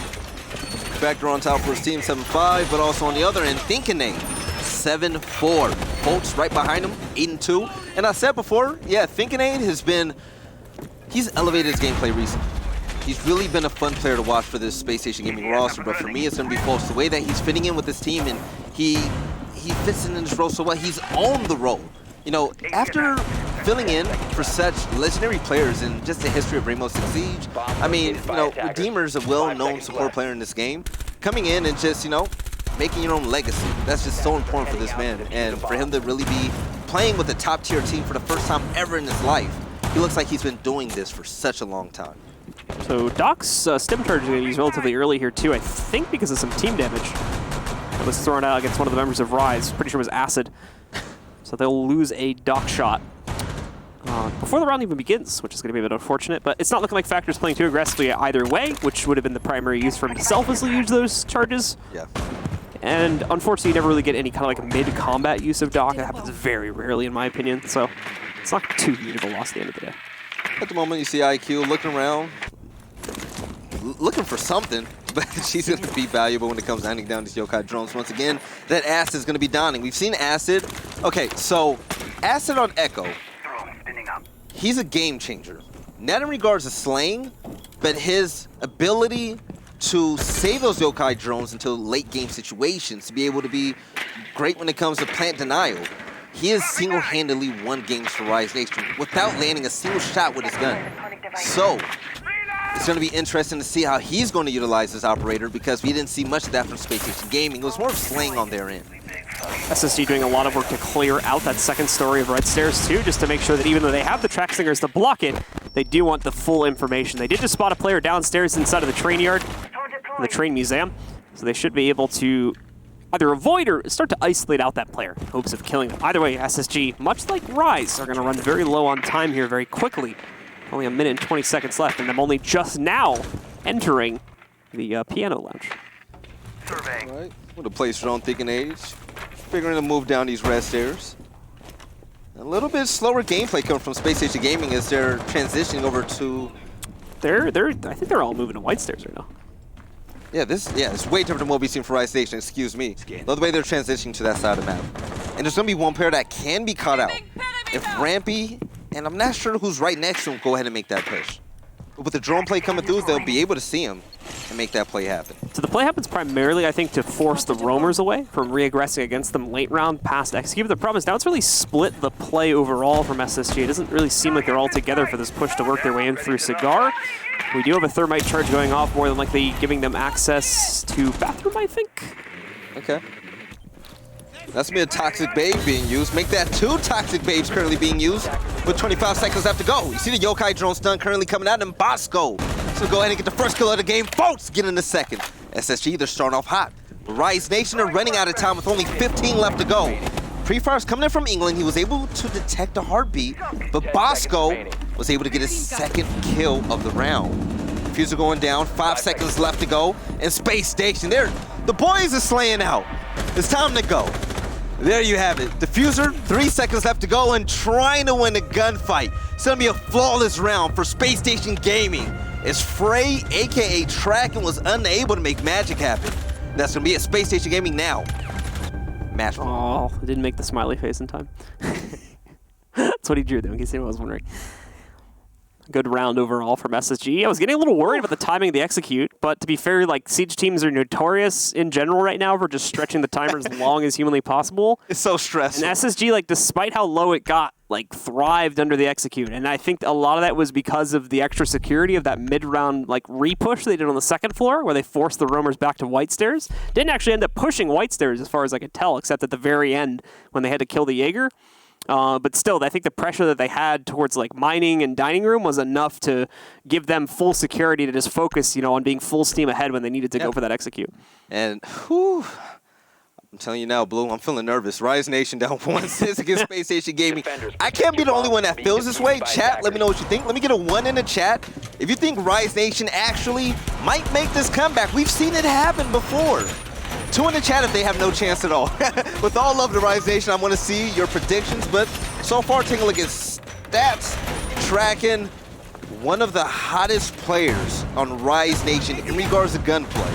Vector on top for his team, 7-5, but also on the other end, Thinkinate, 7-4. Foltz right behind him, 8-2. And I said before, yeah, Thinkinate has been, he's elevated his gameplay recently. He's really been a fun player to watch for this Space Station Gaming roster, but for me, it's going to be Foltz. The way that he's fitting in with his team, and he fits in this role so well. He's on the role. You know, after filling in for such legendary players in just the history of Rainbow Six Siege, I mean, you know, Redeemer's a well-known support player in this game. Coming in and just, you know, making your own legacy. That's just so important for this man. And for him to really be playing with a top-tier team for the first time ever in his life, he looks like he's been doing this for such a long time. So Doc's stim charge is going to use relatively early here too, I think because of some team damage that was thrown out against one of the members of Rise. Pretty sure it was Acid. So they'll lose a Doc shot before the round even begins, which is going to be a bit unfortunate. But it's not looking like Factor's playing too aggressively either way, which would have been the primary use for him to selflessly use those charges. Yeah. And unfortunately, you never really get any kind of like mid-combat use of Doc. It happens very rarely, in my opinion. So it's not too huge of a loss at the end of the day. At the moment, you see IQ looking around, looking for something, but she's going to be valuable when it comes to hunting down these yokai drones. Once again, that Acid is going to be donning. We've seen Acid Okay, so Acid on Echo, he's a game changer. Not in regards to slaying, but his ability to save those yokai drones until late game situations, to be able to be great when it comes to plant denial. He has single-handedly won games for Rise Nation without landing a single shot with his gun. So, it's going to be interesting to see how he's going to utilize this operator, because we didn't see much of that from Space Station Gaming. It was more of slaying on their end. SSG doing a lot of work to clear out that second story of red stairs too, just to make sure that even though they have the track slingers to block it, they do want the full information. They did just spot a player downstairs inside of the train yard, the train museum, so they should be able to either avoid or start to isolate out that player in hopes of killing them. Either way, SSG, much like Rise, are going to run very low on time here very quickly. Only a minute and 20 seconds left, and I'm only just now entering the piano lounge. All right, with a place your own thinking age, figuring to move down these red stairs. A little bit slower gameplay coming from Space Station Gaming as they're transitioning over to... I think they're all moving to white stairs right now. Yeah, it's way different than what we've seen for Rise Nation, excuse me. Love the way they're transitioning to that side of the map. And there's going to be one player that can be caught out. If Rampy, and I'm not sure who's right next to him, go ahead and make that push. But with the drone play coming through, they'll be able to see him and make that play happen. So the play happens primarily, I think, to force the roamers away from re-aggressing against them late round past execute. But the problem is now it's really split the play overall from SSG. It doesn't really seem like they're all together for this push to work their way in through Cigar. We do have a thermite charge going off, more than likely giving them access to bathroom, I think. Okay. That's gonna be a toxic babe being used. Make that 2 toxic babes currently being used with 25 seconds left to go. You see the yokai drone stun currently coming out, and Bosco. So go ahead and get the first kill of the game. Folks, get in the second. SSG, they're starting off hot. Rise Nation are running out of time with only 15 left to go. Pre-Fire's coming in from England. He was able to detect a heartbeat, but Bosco was able to get his second kill of the round. Diffuser going down, 5 seconds left to go. And Space Station, the boys are slaying out. It's time to go. There you have it. Diffuser, 3 seconds left to go and trying to win the gunfight. It's gonna be a flawless round for Space Station Gaming, as Frey, aka Tracken, was unable to make magic happen. That's gonna be at Space Station Gaming now. Match point. Oh, I didn't make the smiley face in time. That's what he drew though, in case anyone was wondering. Good round overall from SSG. I was getting a little worried about the timing of the execute, but to be fair, like, Siege teams are notorious in general right now for just stretching the timer as long as humanly possible. It's so stressful. And SSG, like, despite how low it got, like, thrived under the execute. And I think a lot of that was because of the extra security of that mid-round, like, re-push they did on the second floor, where they forced the roamers back to white stairs. Didn't actually end up pushing white stairs as far as I could tell, except at the very end when they had to kill the Jaeger. But still, I think the pressure that they had towards like mining and dining room was enough to give them full security to just focus, you know, on being full steam ahead when they needed to go for that execute. And whew, I'm telling you now, Blue, I'm feeling nervous. Rise Nation down 1-6 against Space Station Gaming. I can't be the only one that feels this way. Chat, let me know what you think. Let me get a 1 in the chat if you think Rise Nation actually might make this comeback. We've seen it happen before. 2 in the chat if they have no chance at all. With all love to Rise Nation, I want to see your predictions, but so far, taking a look at stats, Tracking one of the hottest players on Rise Nation in regards to gunplay,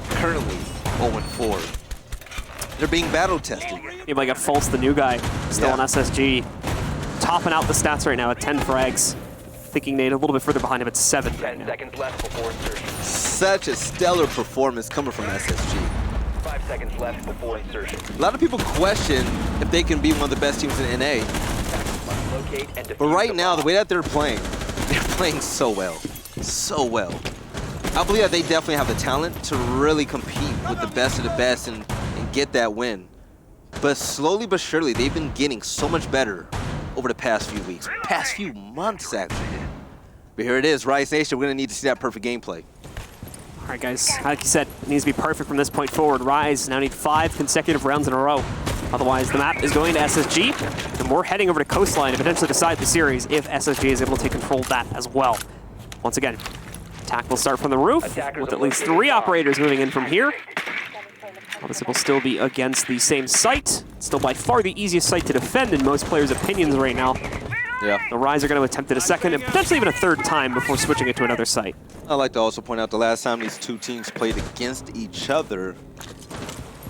currently 0-4. They're being battle tested. You like a False, the new guy, still on SSG, topping out the stats right now at 10 frags. Thinking Nate a little bit further behind him at 7. 10 seconds left before insertion. Such a stellar performance coming from SSG. 5 seconds left before insertion. A lot of people question if they can be one of the best teams in NA. Locate and defuse But right now, the bomb. way that they're playing so well. So well. I believe that they definitely have the talent to really compete with the best of the best and get that win. But slowly but surely, they've been getting so much better over the past few weeks, past few months, actually. But here it is, Rise Nation. We're going to need to see that perfect gameplay. All right, guys, like you said, it needs to be perfect from this point forward. Rise now need 5 consecutive rounds in a row. Otherwise, the map is going to SSG, and we're heading over to Coastline to potentially decide the series if SSG is able to take control of that as well. Once again, attack will start from the roof, with at least 3 operators moving in from here. Obviously, will still be against the same site. Still by far the easiest site to defend in most players' opinions right now. Yeah. The Rise are going to attempt it a second and potentially even a third time before switching it to another site. I'd like to also point out the last time these two teams played against each other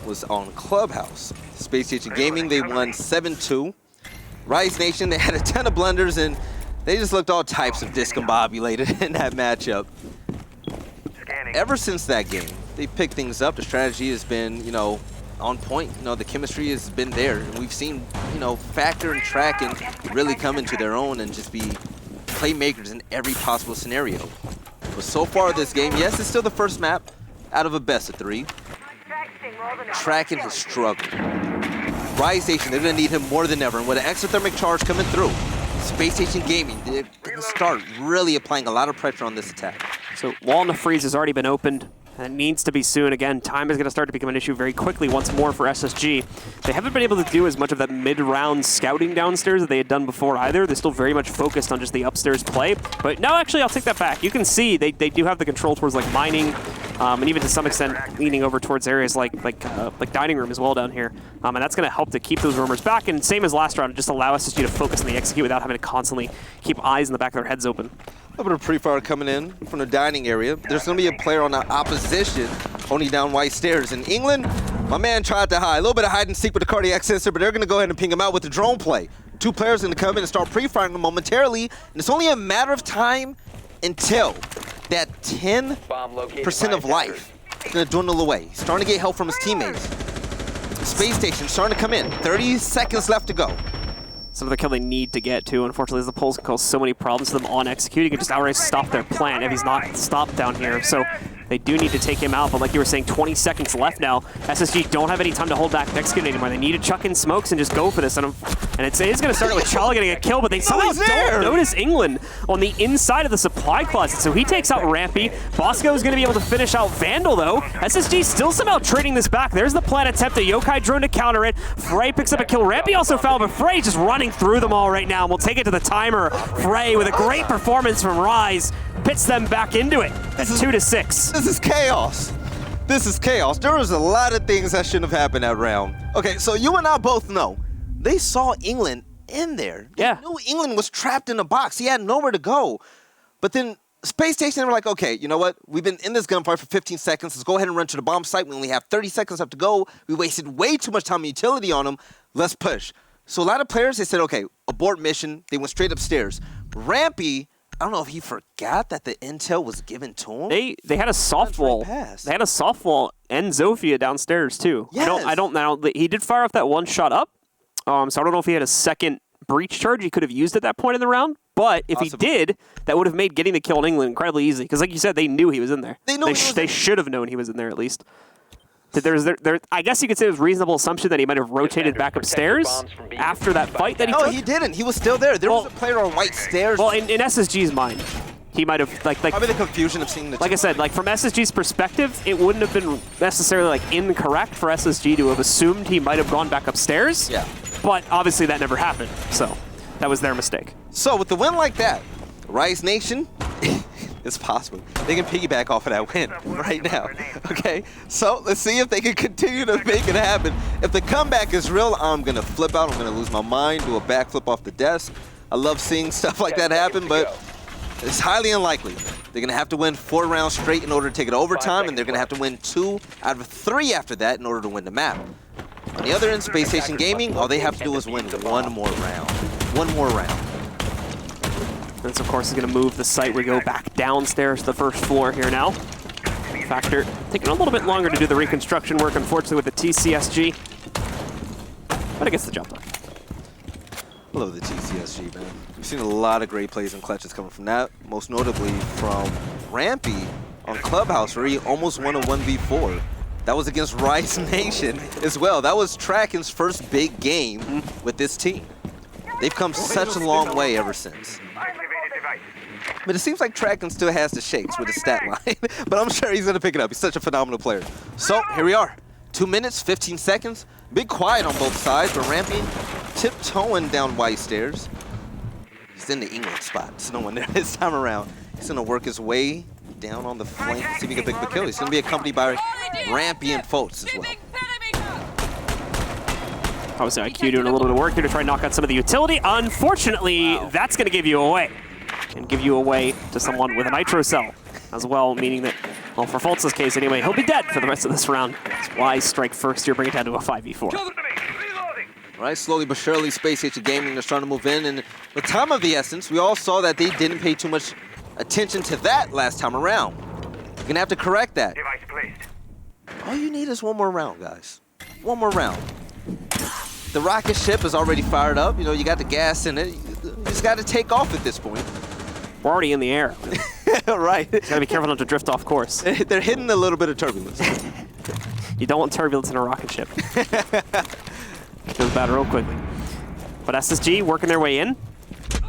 was on Clubhouse. Space Station Gaming. They won 7-2. Rise Nation, they had a ton of blunders, and they just looked all types of discombobulated in that matchup. Ever since that game, they picked things up. The strategy has been, on point. The chemistry has been there. And we've seen, Factor and Tracking really come into their own and just be playmakers in every possible scenario. But so far this game, yes, it's still the first map out of a best of 3. Tracking has struggled. Rise Station, they're going to need him more than ever. And with an exothermic charge coming through, Space Station Gaming, they're going to start really applying a lot of pressure on this attack. So wall in the freeze has already been opened. And it needs to be soon. Again, time is going to start to become an issue very quickly once more for SSG. They haven't been able to do as much of that mid-round scouting downstairs that they had done before either. They're still very much focused on just the upstairs play. But no, actually, I'll take that back. You can see they do have the control towards like mining, and even to some extent leaning over towards areas like dining room as well down here. And that's going to help to keep those rumors back. And same as last round, just allow SSG to focus on the execute without having to constantly keep eyes in the back of their heads open. A little bit of pre-fire coming in from the dining area. There's going to be a player on the opposition holding down white stairs. In England, my man tried to hide. A little bit of hide and seek with the cardiac sensor, but they're going to go ahead and ping him out with the drone play. 2 players are going to come in and start pre-firing him momentarily, and it's only a matter of time until that 10% of life is going to dwindle away. He's starting to get help from his teammates. The Space Station starting to come in. 30 seconds left to go. Some of the kill they need to get to, unfortunately, as the pulls can cause so many problems to them on execute. You can just outright stop their plan if he's not stopped down here. So they do need to take him out, but like you were saying, 20 seconds left now. SSG don't have any time to hold back and execute anymore. They need to chuck in smokes and just go for this. And it is going to start with Chala getting a kill, but they somehow don't notice England on the inside of the supply closet. So he takes out Rampy. Bosco is going to be able to finish out Vandal, though. SSG still somehow trading this back. There's the plan attempt, a Yokai drone to counter it. Frey picks up a kill. Rampy also fell, but Frey just running through them all right now. And we'll take it to the timer. Frey with a great performance from Rise pits them back into it at 2-6. This is chaos. This is chaos. There was a lot of things that shouldn't have happened that round. Okay, so you and I both know they saw England in there. They knew England was trapped in a box. He had nowhere to go. But then Space Station, they were like, okay, you know what? We've been in this gunfight for 15 seconds. Let's go ahead and run to the bomb site. We only have 30 seconds left to go. We wasted way too much time and utility on them. Let's push. So a lot of players, they said, okay, abort mission. They went straight upstairs. Rampy, I don't know if he forgot that the intel was given to him. They had a soft wall. They had a soft wall and Zofia downstairs too. Yes. I don't know. He did fire off that one shot up. So I don't know if he had a second breach charge he could have used at that point in the round. But if he did, that would have made getting the kill in England incredibly easy. Because like you said, they knew he was in there. They should have known he was in there at least. I guess you could say it was a reasonable assumption that he might have rotated back upstairs after that fight that he took. No, he didn't. He was still there. There was a player on white stairs. Well, in SSG's mind, he might have probably the confusion of seeing the. Like I said, from SSG's perspective, it wouldn't have been necessarily incorrect for SSG to have assumed he might have gone back upstairs. Yeah. But obviously that never happened, so that was their mistake. So with the win like that, Rise Nation. It's possible. They can piggyback off of that win right now. Okay, so let's see if they can continue to make it happen. If the comeback is real, I'm going to flip out. I'm going to lose my mind, do a backflip off the desk. I love seeing stuff like that happen, but it's highly unlikely. They're going to have to win 4 rounds straight in order to take it to overtime, and they're going to have to win 2 out of 3 after that in order to win the map. On the other end, Space Station Gaming, all they have to do is win 1 more round. 1 more round. This, of course, is going to move the site. We go back downstairs to the first floor here now. Factor taking a little bit longer to do the reconstruction work, unfortunately, with the TCSG. But it gets the job done. I love the TCSG, man. We've seen a lot of great plays and clutches coming from that, most notably from Rampy on Clubhouse, where he almost won a 1v4. That was against Rise Nation as well. That was Tracken's first big game with this team. They've come such a long way ever since. But it seems like Tracken still has the shakes with his stat line. But I'm sure he's going to pick it up. He's such a phenomenal player. So here we are. 2 minutes, 15 seconds. Big quiet on both sides, but Rampy tiptoeing down white stairs. He's in the England spot. There's no one there this time around. He's going to work his way down on the flank and see if he can pick up a kill. He's going to be accompanied by Rampy and Foltz as well. Obviously, IQ doing a little bit of work here to try and knock out some of the utility. Unfortunately, that's going to give you away. And give you away to someone with a nitro cell as well, meaning that, well, for Foltz's case anyway, he'll be dead for the rest of this round. That's why strike first here, bring it down to a 5v4. right? Slowly but surely, Space Station Gaming is starting to move in. And with time of the essence, we all saw that they didn't pay too much attention to that last time around. You're going to have to correct that. Device placed. All you need is one more round, guys. One more round. The rocket ship is already fired up. You know, you got the gas in it. You just got to take off at this point. We're already in the air. Right. Gotta be careful not to drift off course. They're hitting a little bit of turbulence. You don't want turbulence in a rocket ship. Goes bad real quickly. But SSG working their way in.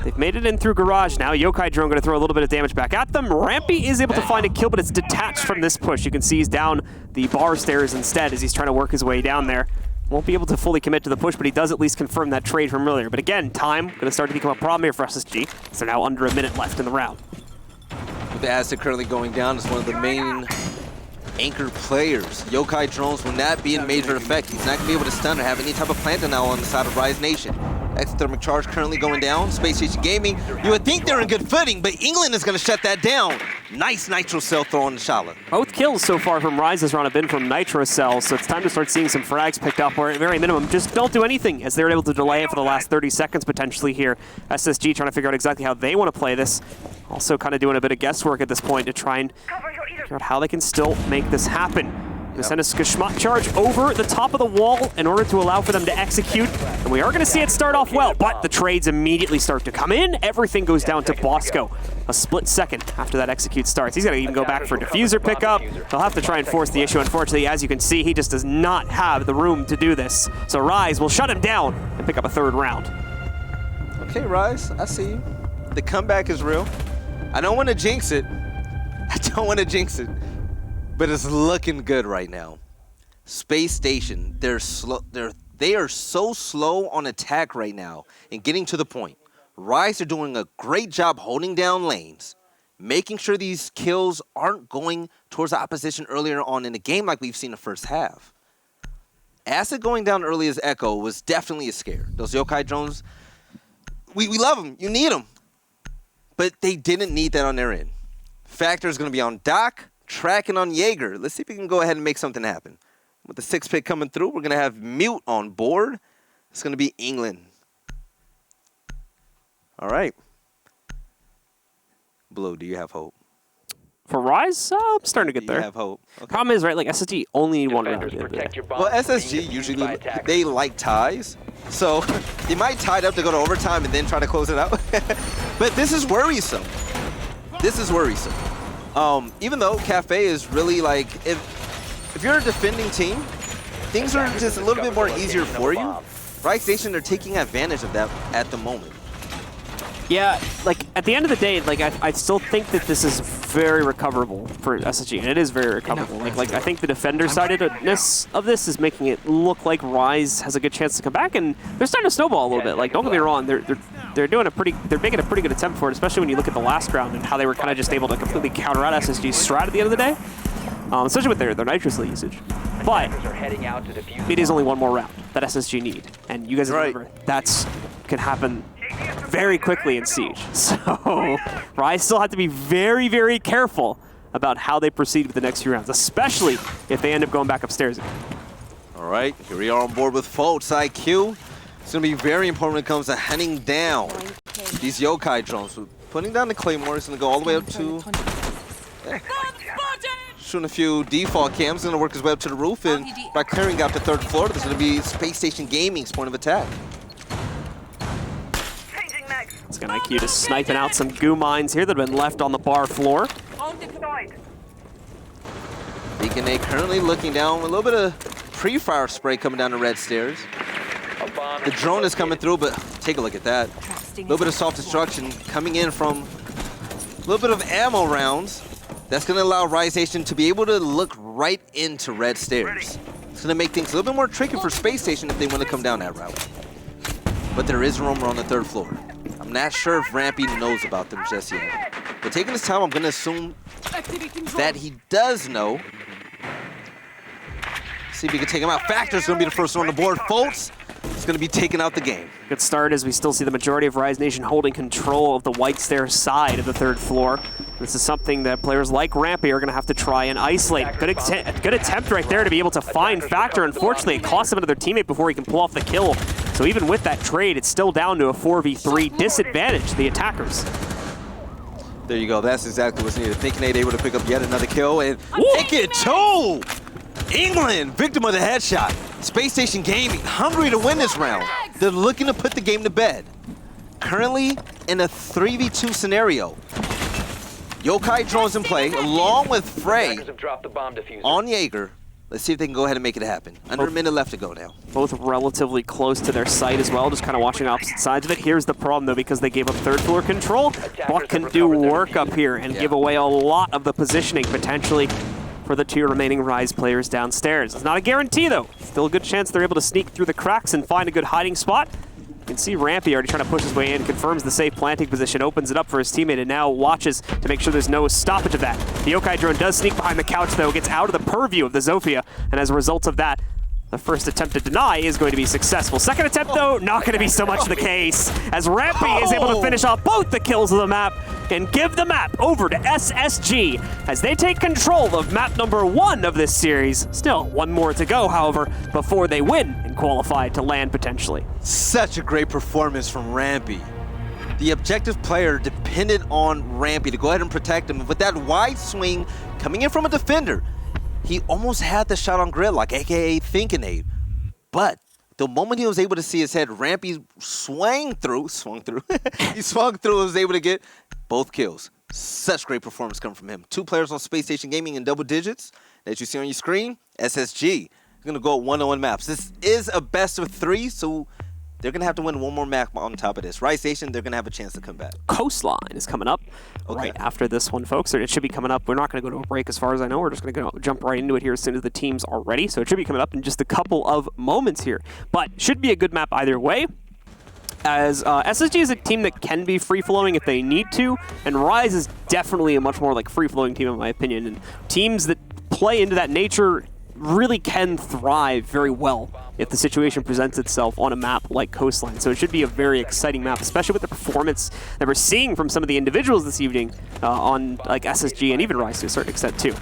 They've made it in through garage now. Yokai drone going to throw a little bit of damage back at them. Rampy is able to find a kill, but it's detached from this push. You can see he's down the bar stairs instead as he's trying to work his way down there. Won't be able to fully commit to the push, but he does at least confirm that trade from earlier. But again, time going to start to become a problem here for SSG. So now under a minute left in the round. With the Acid currently going down as one of the main anchor players. Yokai drones will not be in major effect. He's not going to be able to stun or have any type of plant now on the side of Rise Nation. Exothermic charge currently going down. Space Station Gaming, you would think they're in good footing, but England is going to shut that down. Nice Nitro Cell throw on the Shala. Both kills so far from Rise this round have been from Nitro Cells, so it's time to start seeing some frags picked up, or at very minimum, just don't do anything, as they're able to delay it for the last 30 seconds potentially here. SSG trying to figure out exactly how they want to play this. Also kind of doing a bit of guesswork at this point to try and figure out how they can still make this happen. Going to send a Skashmat charge over the top of the wall in order to allow for them to execute. And we are going to see it start off well, but the trades immediately start to come in. Everything goes down to Bosco. A split second after that execute starts. He's got to even go back for diffuser pickup. He'll have to try and force the issue. Unfortunately, as you can see, he just does not have the room to do this. So Rise will shut him down and pick up a third round. Okay, Rise, I see you. The comeback is real. I don't want to jinx it. But it's looking good right now. Space Station, they are so slow on attack right now and getting to the point. Rise are doing a great job holding down lanes, making sure these kills aren't going towards the opposition earlier on in the game like we've seen the first half. Acid going down early as Echo was definitely a scare. Those Yokai drones, we love them, you need them. But they didn't need that on their end. Factor is going to be on Doc, tracking on Jaeger. Let's see if we can go ahead and make something happen. With the 6 pick coming through, we're going to have Mute on board. It's going to be England. All right. Blue, do you have hope? For Rise, I'm starting to get Do there. you have hope? Okay. Problem is, right, like SSG only need one round. Defenders, at the end of the protect day. your bomb Well, from being SSG defused usually, by attackers. they like ties. So they might tie it up to go to overtime and then try to close it out. But this is worrisome. Even though Cafe is really like, if you're a defending team, things are just a little bit more easier for you. Rise Nation, they're taking advantage of that at the moment. Yeah, like at the end of the day, like I still think that this is very recoverable for SSG, and it is very recoverable. Like I think the defender-sidedness of this is making it look like Rise has a good chance to come back, and they're starting to snowball a little bit. Like don't get me wrong, they're making a pretty good attempt for it, especially when you look at the last round and how they were kind of just able to completely counter out SSG's strat at the end of the day, especially with their nitrous lead usage. But Attackers are heading out to defuse it is the only bomb. one more round that SSG need, and you guys remember that's can happen very quickly in Siege. So Rise still have to be very, very careful about how they proceed with the next few rounds, especially if they end up going back upstairs again. All right, here we are on board with Fultz IQ. It's going to be very important when it comes to hunting down these Yokai drones. So putting down the Claymore is going to go all the way up to... Shooting a few default cams, going to work his way up to the roof, and by clearing out the 3rd floor, there's going to be Space Station Gaming's point of attack. It's going to IQ just sniping out some goo mines here that have been left on the bar floor. Deacon A currently looking down with a little bit of pre-fire spray coming down the red stairs. A bomb The has drone been is coming located. through, but take a look at that. A little bit of self-destruction coming in from a little bit of ammo rounds. That's going to allow Rise Nation to be able to look right into red stairs. It's going to make things a little bit more tricky for Space Station if they want to come down that route. But there is room on the 3rd floor. I'm not sure if Rampy knows about them just yet. But taking his time, I'm going to assume that he does know. See if he can take him out. Factor's going to be the first one on the board. Fultz is going to be taking out the game. Good start as we still see the majority of Rise Nation holding control of the white stair side of the 3rd floor. This is something that players like Rampy are going to have to try and isolate. Good attempt right there to be able to find Factor. Unfortunately, it costs him another teammate before he can pull off the kill. So even with that trade, it's still down to a 4v3 disadvantage to the attackers. There you go. That's exactly what's needed. Thinking able to pick up yet another kill and take it too. England, victim of the headshot. Space Station Gaming, hungry to win this round. They're looking to put the game to bed. Currently in a 3v2 scenario. Yokai drones in play, along with Frey Attackers have dropped the bomb diffuser. on Jaeger. Let's see if they can go ahead and make it happen. Under a minute left to go now. Both relatively close to their site as well, just kind of watching opposite sides of it. Here's the problem, though, because they gave up third floor control. Buck can do work up here and give away a lot of the positioning, potentially, for the 2 remaining Rise players downstairs. It's not a guarantee, though. Still a good chance they're able to sneak through the cracks and find a good hiding spot. You can see Rampy already trying to push his way in, confirms the safe planting position, opens it up for his teammate, and now watches to make sure there's no stoppage of that. The Yokai drone does sneak behind the couch, though, gets out of the purview of the Zofia, and as a result of that, the first attempt to deny is going to be successful. Second attempt, though, not going to be so much the case, as Rampy is able to finish off both the kills of the map and give the map over to SSG as they take control of map number 1 of this series. Still, one more to go, however, before they win and qualify to land potentially. Such a great performance from Rampy. The objective player depended on Rampy to go ahead and protect him. With that wide swing coming in from a defender, he almost had the shot on Gridlock, aka Thinkinade. But the moment he was able to see his head, Rampy swung through, he swung through and was able to get both kills. Such great performance coming from him. 2 players on Space Station Gaming in double digits. As you see on your screen, SSG. They're going to go 1-on-1 maps. This is a best of 3, so they're going to have to win one more map on top of this. Rise Station, they're going to have a chance to come back. Coastline is coming up right after this one, folks. Or it should be coming up. We're not going to go to a break as far as I know. We're just going to jump right into it here as soon as the teams are ready. So it should be coming up in just a couple of moments here. But should be a good map either way, as SSG is a team that can be free-flowing if they need to, and Rise is definitely a much more like free-flowing team in my opinion. And teams that play into that nature really can thrive very well if the situation presents itself on a map like Coastline. So it should be a very exciting map, especially with the performance that we're seeing from some of the individuals this evening on like SSG and even Rise to a certain extent too.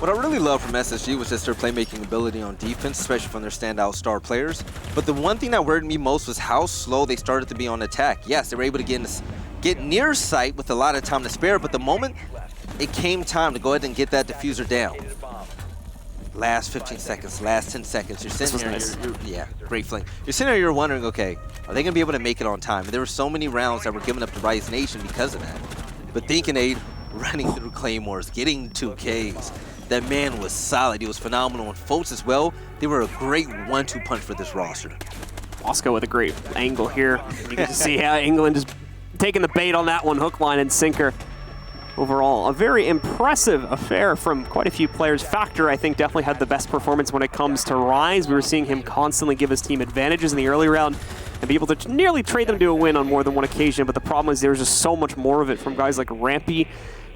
What I really love from SSG was just their playmaking ability on defense, especially from their standout star players. But the one thing that worried me most was how slow they started to be on attack. Yes, they were able to get near sight with a lot of time to spare, but the moment it came time to go ahead and get that diffuser down, last 15 seconds, last 10 seconds, you're sitting here, yeah, great fling. You're sitting here, you're wondering, okay, are they going to be able to make it on time? And there were so many rounds that were given up to Rise Nation because of that. But Thinkinade running through Claymores, getting 2Ks. That man was solid. He was phenomenal. And Folks as well, they were a great 1-2 punch for this roster. Moscow with a great angle here. You can see how England is taking the bait on that one, hook, line, and sinker. Overall, a very impressive affair from quite a few players. Factor, I think, definitely had the best performance when it comes to Rise. We were seeing him constantly give his team advantages in the early round and be able to nearly trade them to a win on more than one occasion. But the problem is there was just so much more of it from guys like Rampy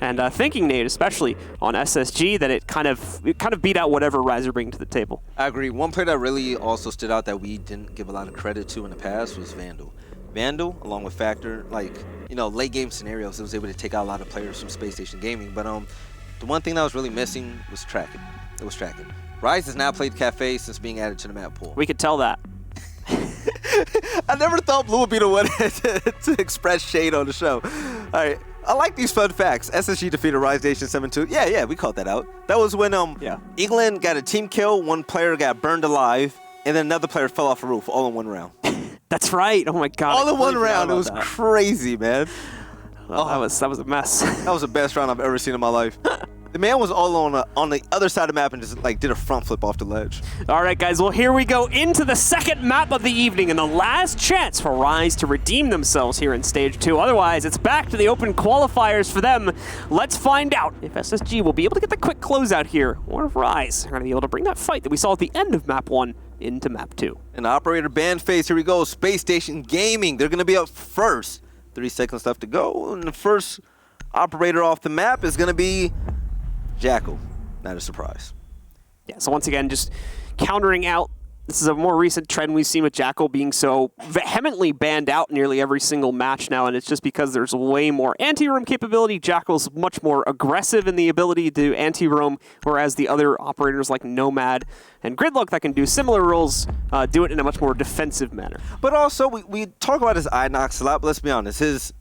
and Thinkinade, especially on SSG, that it kind of beat out whatever Rise are bringing to the table. I agree. One player that really also stood out that we didn't give a lot of credit to in the past was Vandal. Vandal, along with Factor, like, you know, late game scenarios, it was able to take out a lot of players from Space Station Gaming. But the one thing that was really missing was tracking. It was tracking. Rise has now played Cafe since being added to the map pool. We could tell that. I never thought Blue would be the one to express shade on the show. All right. I like these fun facts. SSG defeated Rise Nation 7-2. Yeah, we called that out. That was when England got a team kill, one player got burned alive, and then another player fell off a roof all in one round. That's right. Oh my God. All in one round. It was crazy, man. Oh, that was a mess. That was the best round I've ever seen in my life. The man was all on the other side of the map and just like did a front flip off the ledge. All right, guys. Well, here we go into the second map of the evening and the last chance for Rise to redeem themselves here in Stage 2. Otherwise, it's back to the open qualifiers for them. Let's find out if SSG will be able to get the quick closeout here, or if Rise are going to be able to bring that fight that we saw at the end of Map 1 into Map 2. And operator band phase, here we go. Space Station Gaming. They're going to be up first. 3 seconds left to go. And the first operator off the map is going to be Jackal. Not a surprise. Yeah, so once again, just countering out This is a more recent trend we've seen with Jackal being so vehemently banned out nearly every single match now, and it's just because there's way more anti-roam capability. Jackal's much more aggressive in the ability to anti-roam, whereas the other operators like Nomad and Gridlock that can do similar roles do it in a much more defensive manner. But also, we talk about his Inox a lot, but let's be honest, his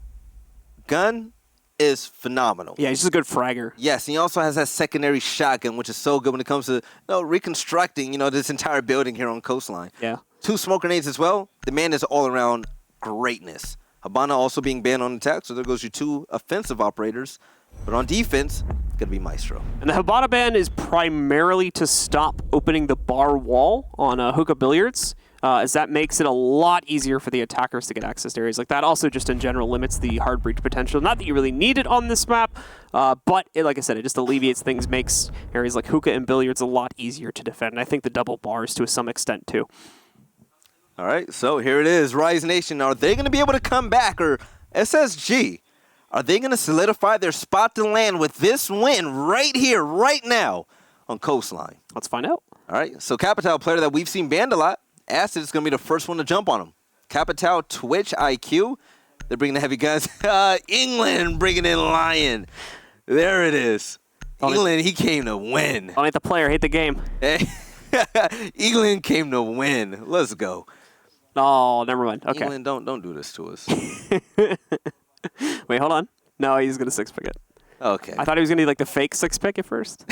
gun is phenomenal. Yeah, he's just a good fragger. Yes, and he also has that secondary shotgun, which is so good when it comes to reconstructing, this entire building here on Coastline. Yeah. 2 smoke grenades as well. The man is all around greatness. Habana also being banned on attack, so there goes your 2 offensive operators. But on defense, gonna be Maestro. And the Habana ban is primarily to stop opening the bar wall on Hookah Billiards, as that makes it a lot easier for the attackers to get access to areas like that. Also, just in general, limits the hard breach potential. Not that you really need it on this map, but like I said, it just alleviates things, makes areas like Hookah and Billiards a lot easier to defend. And I think the double bars to some extent, too. All right, so here it is. Rise Nation, are they going to be able to come back? Or SSG, are they going to solidify their spot to land with this win right here, right now on Coastline? Let's find out. All right, so Capital, player that we've seen banned a lot, Acid is going to be the first one to jump on him. Capital, Twitch, IQ. They're bringing the heavy guns. England bringing in Lion. There it is. England, he came to win. Don't hate the player, hate the game. England came to win. Let's go. Oh, never mind. Okay. England, don't do this to us. Wait, hold on. No, he's going to 6-pick it. Okay. I thought he was going to do like the fake 6-pick at first.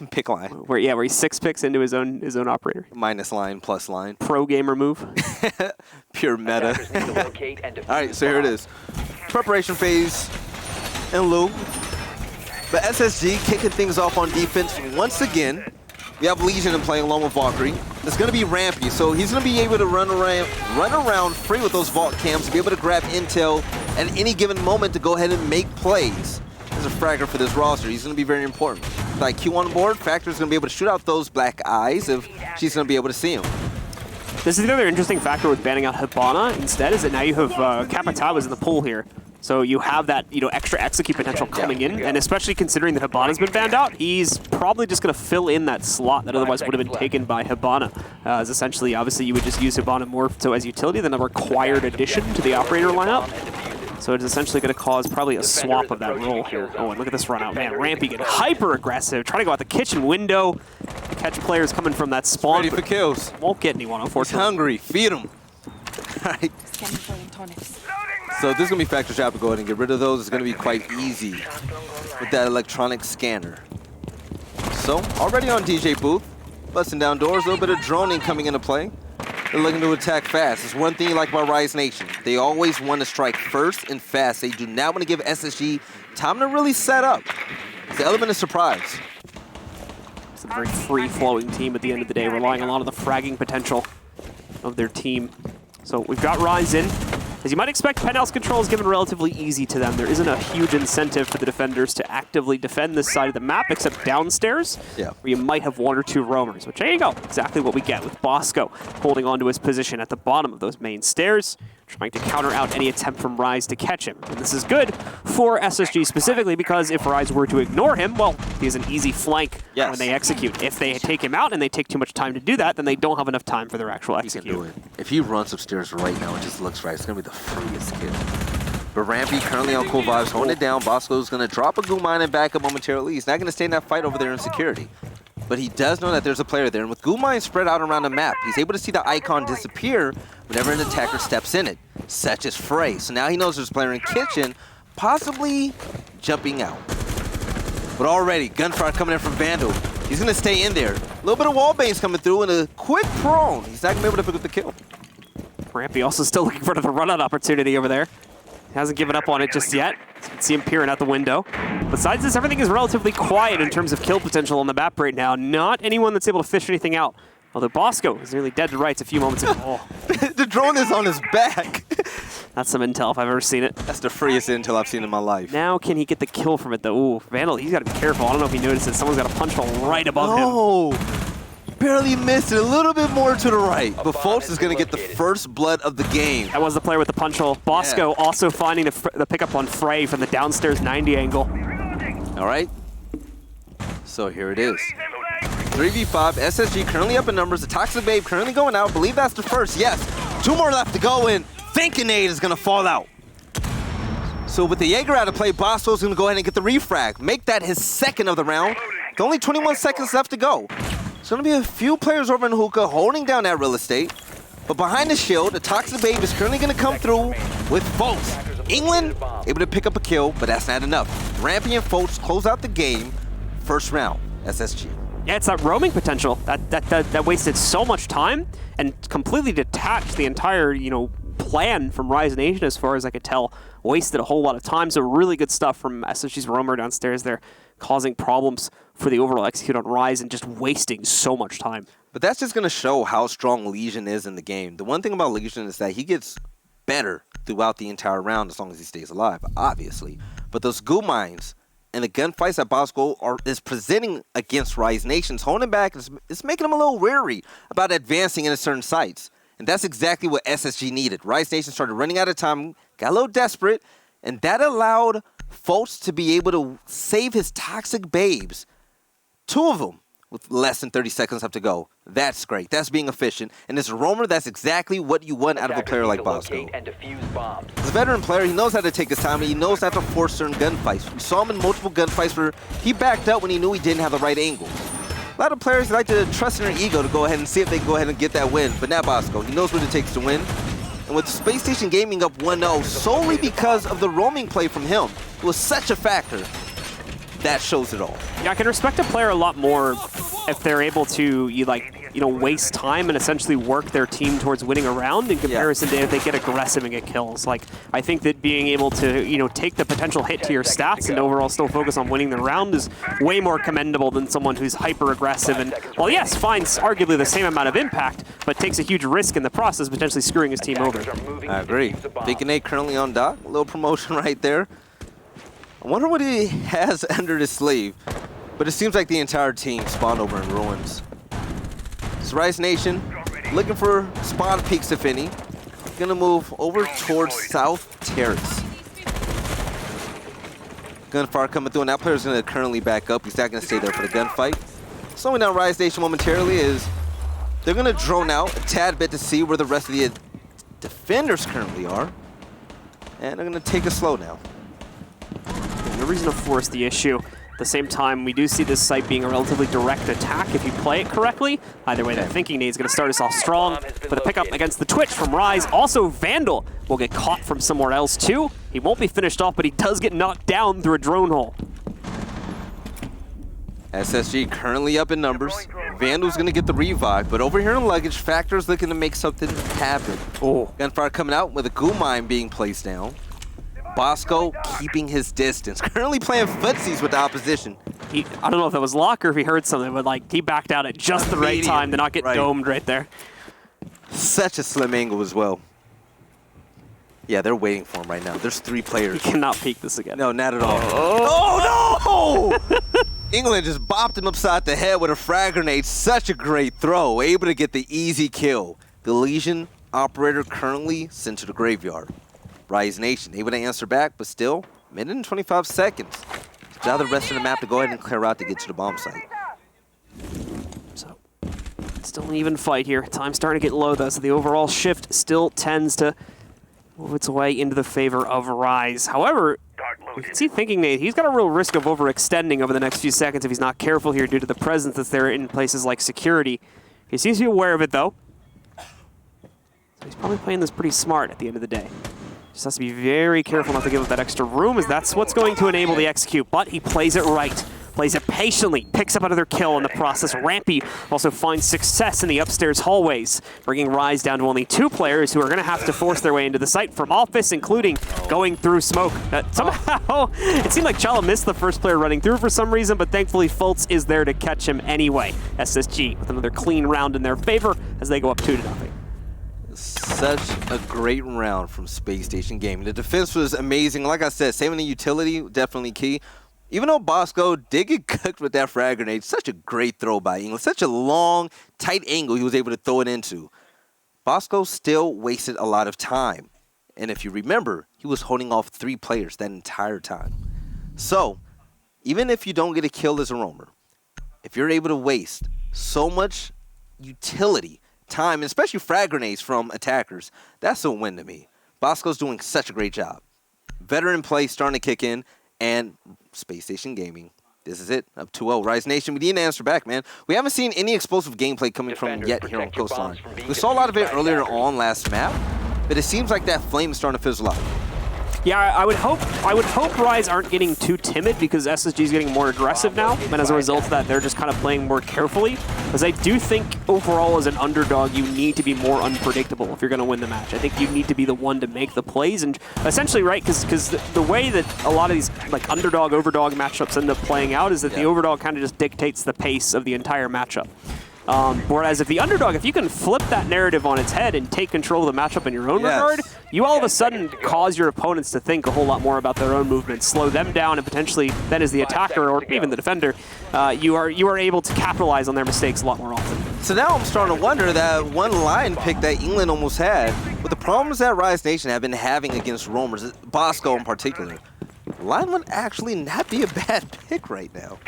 Pick line. Where he 6-picks into his own operator. Minus line, plus line. Pro gamer move. Pure meta. All right, so here it is. Preparation phase in Lou. But SSG kicking things off on defense once again. We have Legion playing along with Valkyrie. It's going to be Rampy, so he's going to be able to run around free with those vault cams, to be able to grab intel at any given moment to go ahead and make plays. As a fragger for this roster, he's going to be very important. Like Q on board, Factor's going to be able to shoot out those black eyes if she's going to be able to see him. This is the other interesting factor with banning out Habana instead, is that now you have Capitawas in the pool here. So you have that extra execute potential coming in, and especially considering that Habana's been banned out, he's probably just going to fill in that slot that otherwise would have been taken by Habana. As essentially, obviously, you would just use Habana more so as utility than a required addition to the operator lineup. So it's essentially going to cause probably a swap of that role here. Oh, and look at this run out. Man, Rampy getting hyper aggressive, trying to go out the kitchen window, catch players coming from that spawn. Ready for kills. Won't get anyone, unfortunately. He's hungry. Feed him. All right. So this is going to be Factor's job to go ahead and get rid of those. It's going to be quite easy with that electronic scanner. So already on DJ booth, busting down doors, a little bit of droning coming into play. They're looking to attack fast. It's one thing you like about Rise Nation. They always want to strike first and fast. They do not want to give SSG time to really set up. It's the element of surprise. It's a very free-flowing team at the end of the day, relying a lot on the fragging potential of their team. So we've got Rise in. As you might expect, penthouse control is given relatively easy to them. There isn't a huge incentive for the defenders to actively defend this side of the map, except downstairs, where you might have 1 or 2 roamers, which there you go. Exactly what we get with Bosco holding onto his position at the bottom of those main stairs, trying to counter out any attempt from Rise to catch him. And this is good for SSG specifically, because if Rise were to ignore him, well, he has an easy flank when they execute. If they take him out and they take too much time to do that, then they don't have enough time for their actual execute. He can do it. If he runs upstairs right now, it just looks right. It's going to be the freest kill. But Rampy currently on cool vibes, holding it down. Bosco's going to drop a goo mine and back up momentarily. He's not going to stay in that fight over there in security. But he does know that there's a player there. And with goo mines spread out around the map, he's able to see the icon disappear whenever an attacker steps in it, such as Frey. So now he knows there's a player in kitchen, possibly jumping out. But already, gunfire coming in from Vandal. He's going to stay in there. A little bit of wall bangs coming through and a quick prone. He's not going to be able to pick up the kill. Rampy also still looking for another run-out opportunity over there. He hasn't given up on it just yet. You can see him peering out the window. Besides this, everything is relatively quiet in terms of kill potential on the map right now. Not anyone that's able to fish anything out. Although Bosco is nearly dead to rights a few moments ago. Oh. The drone is on his back. That's some intel if I've ever seen it. That's the freest intel I've seen in my life. Now can he get the kill from it though? Ooh, Vandal, he's got to be careful. I don't know if he noticed it. Someone's got a punch hole right above him. Oh, barely missed it. A little bit more to the right. But Fultz is going to get the first blood of the game. That was the player with the punch hole. Bosco also finding the pickup on Frey from the downstairs 90 angle. All right. So here it is. 3v5, SSG currently up in numbers. The Toxic Babe currently going out. Believe that's the first. Yes. 2 more left to go in. Thinking Nade is going to fall out. So with the Jaeger out of play, Bosco's going to go ahead and get the refrag. Make that his second of the round. With only 21 seconds left to go. There's going to be a few players over in Hookah holding down that real estate. But behind the shield, the Toxic Babe is currently going to come through with Foltz. England able to pick up a kill, but that's not enough. Rampy and Foltz close out the game. First round, SSG. Yeah, it's that roaming potential that wasted so much time and completely detached the entire, plan from Rise Nation as far as I could tell. Wasted a whole lot of time, so really good stuff from SSG's roamer downstairs there, causing problems for the overall execute on Rise and just wasting so much time. But that's just going to show how strong Legion is in the game. The one thing about Legion is that he gets better throughout the entire round as long as he stays alive, obviously. But those goo mines and the gunfights that Bosco is presenting against Rise Nations, holding back, is making him a little wary about advancing into certain sites. And that's exactly what SSG needed. Rise Nation started running out of time, got a little desperate, and that allowed Foltz to be able to save his Toxic Babes. 2 of them with less than 30 seconds left to go. That's great. That's being efficient. And as a roamer, that's exactly what you want out of a player like Bosco. As a veteran player, he knows how to take his time, and he knows how to force certain gunfights. We saw him in multiple gunfights where he backed up when he knew he didn't have the right angle. A lot of players like to trust in their ego to go ahead and see if they can go ahead and get that win. But not Bosco. He knows what it takes to win. And with Space Station Gaming up 1-0, solely because of the roaming play from him, it was such a factor. That shows it all. Yeah, I can respect a player a lot more if they're able to, waste time and essentially work their team towards winning a round in comparison to if they get aggressive and get kills. Like, I think that being able to, take the potential hit to your stats and overall still focus on winning the round is way more commendable than someone who's hyper-aggressive and, well, yes, finds arguably the same amount of impact, but takes a huge risk in the process, potentially screwing his team over. I agree. Thinking Nate currently on dock. A little promotion right there. I wonder what he has under his sleeve, but it seems like the entire team spawned over in ruins. It's Rise Nation looking for spawn peaks, if any. Gonna move over towards South Terrace. Gunfire coming through, and that player's gonna currently back up. He's not gonna stay there for the gunfight. Slowing down Rise Nation momentarily is they're gonna drone out a tad bit to see where the rest of the defenders currently are, and they're gonna take it slow now. No reason to force the issue. At the same time, we do see this site being a relatively direct attack if you play it correctly. Either way, that Thinking Nade's going to start us off strong. But a pickup against the Twitch from Rise. Also, Vandal will get caught from somewhere else, too. He won't be finished off, but he does get knocked down through a drone hole. SSG currently up in numbers. Vandal's going to get the revive, but over here in luggage, Factor's looking to make something happen. Oh. Gunfire coming out with a goo mine being placed down. Bosco keeping his distance. Currently playing footsies with the opposition. I don't know if that was luck or if he heard something, but he backed out at just the right time to not get domed right there. Such a slim angle as well. Yeah, they're waiting for him right now. There's 3 players. He cannot peek this again. No, not at all. Oh, no! England just bopped him upside the head with a frag grenade. Such a great throw. Able to get the easy kill. The Legion operator currently sent to the graveyard. Rise Nation able to answer back, but still, minute and 25 seconds. It's now the rest of the map to go ahead and clear out to get to the bomb site. So, still an even fight here. Time's starting to get low, though, so the overall shift still tends to move its way into the favor of Rise. However, we can see Thinking Nate, he's got a real risk of overextending over the next few seconds if he's not careful here due to the presence that's there in places like security. He seems to be aware of it, though. So he's probably playing this pretty smart at the end of the day. Just has to be very careful not to give up that extra room, as that's what's going to enable the execute. But he plays it right, plays it patiently, picks up another kill in the process. Rampy also finds success in the upstairs hallways, bringing Rise down to only 2 players who are going to have to force their way into the site from office, including going through smoke. Somehow, it seemed like Chala missed the first player running through for some reason, but thankfully Foltz is there to catch him anyway. SSG with another clean round in their favor as they go up 2-0. Such a great round from Space Station Gaming. The defense was amazing. Like I said, saving the utility, definitely key. Even though Bosco did get cooked with that frag grenade, such a great throw by England. Such a long, tight angle he was able to throw it into. Bosco still wasted a lot of time. And if you remember, he was holding off 3 players that entire time. So, even if you don't get a kill as a roamer, if you're able to waste so much utility, time, and especially frag grenades from attackers. That's a win to me. Bosco's doing such a great job. Veteran play starting to kick in, and Space Station Gaming. This is it, up 2-0. Rise Nation, we need an answer back, man. We haven't seen any explosive gameplay coming from yet here on Coastline. We saw a lot of it earlier on last map, but it seems like that flame is starting to fizzle out. Yeah, I would hope Rise aren't getting too timid because SSG is getting more aggressive now, and as a result of that, they're just kind of playing more carefully. Because I do think overall as an underdog, you need to be more unpredictable if you're going to win the match. I think you need to be the one to make the plays, and essentially, right, because the way that a lot of these like underdog-overdog matchups end up playing out is that the overdog kind of just dictates the pace of the entire matchup. Whereas if the underdog, if you can flip that narrative on its head and take control of the matchup in your own regard, you all of a sudden cause your opponents to think a whole lot more about their own movements, slow them down, and potentially then as the attacker or even the defender, you are able to capitalize on their mistakes a lot more often. So now I'm starting to wonder that one line pick that England almost had, with the problems that Rise Nation have been having against roamers, Bosco in particular, line would actually not be a bad pick right now.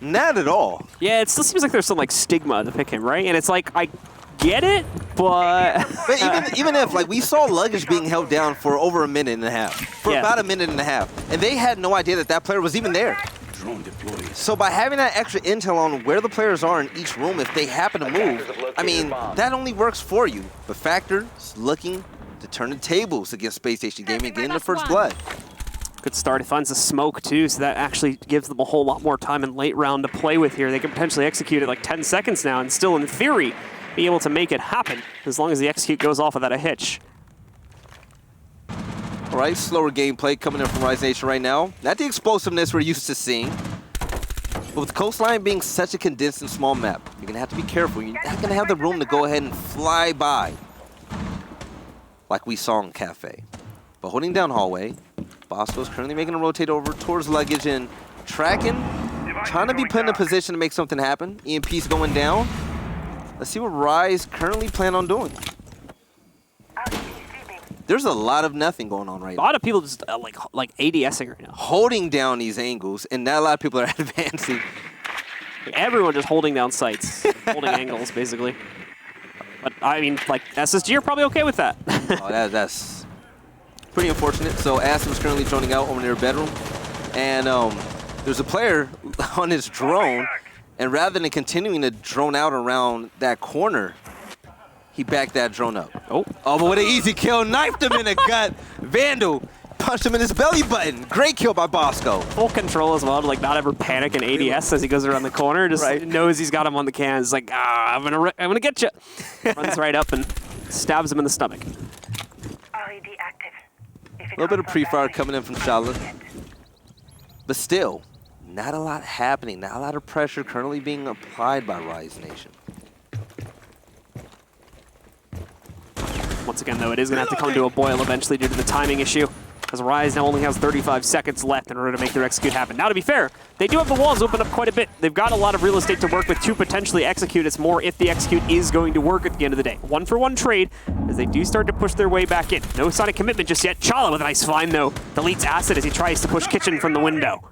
Not at all. Yeah, it still seems like there's some like stigma to pick him, right? And it's like, I get it, but... But even if, like, we saw luggage being held down for over a minute and a half, for about a minute and a half, and they had no idea that that player was even there. So by having that extra intel on where the players are in each room, if they happen to move, I mean, that only works for you. But Factor is looking to turn the tables against Space Station Gaming, getting the first blood. Good start. It finds the smoke, too, so that actually gives them a whole lot more time in late round to play with here. They can potentially execute it like 10 seconds now and still, in theory, be able to make it happen as long as the execute goes off without a hitch. All right, slower gameplay coming in from Rise Nation right now. Not the explosiveness we're used to seeing. But with Coastline being such a condensed and small map, you're going to have to be careful. You're not going to have the room to go ahead and fly by like we saw in Cafe. But holding down hallway, Bosco's currently making a rotate over towards luggage and tracking, trying to be put in a position to make something happen. EMP's going down. Let's see what Rise currently plan on doing. There's a lot of nothing going on right now. A lot of people just like ADSing right now. Holding down these angles, and not a lot of people are advancing. Everyone just holding down sights, holding angles, basically. But, I mean, like, SSG are probably okay with that. Oh, that's pretty unfortunate. So Asim's currently droning out over near bedroom. And there's a player on his drone, and rather than continuing to drone out around that corner, he backed that drone up. Oh, but what an easy kill. Knifed him in the gut. Vandal punched him in his belly button. Great kill by Bosco. Full control as well to like not ever panic in ADS as he goes around the corner. Just knows he's got him on the can. He's like, I'm gonna get you. Runs right up and stabs him in the stomach. A little bit of pre-fire coming in from Charlotte. But still, not a lot happening. Not a lot of pressure currently being applied by Rise Nation. Once again, though, it is going to have to come to a boil eventually due to the timing issue, as Rise now only has 35 seconds left in order to make their execute happen. Now, to be fair, they do have the walls open up quite a bit. They've got a lot of real estate to work with to potentially execute. It's more if the execute is going to work at the end of the day. 1-for-1 trade as they do start to push their way back in. No sign of commitment just yet. Chala with a nice find, though. Deletes Acid as he tries to push Kitchen from the window.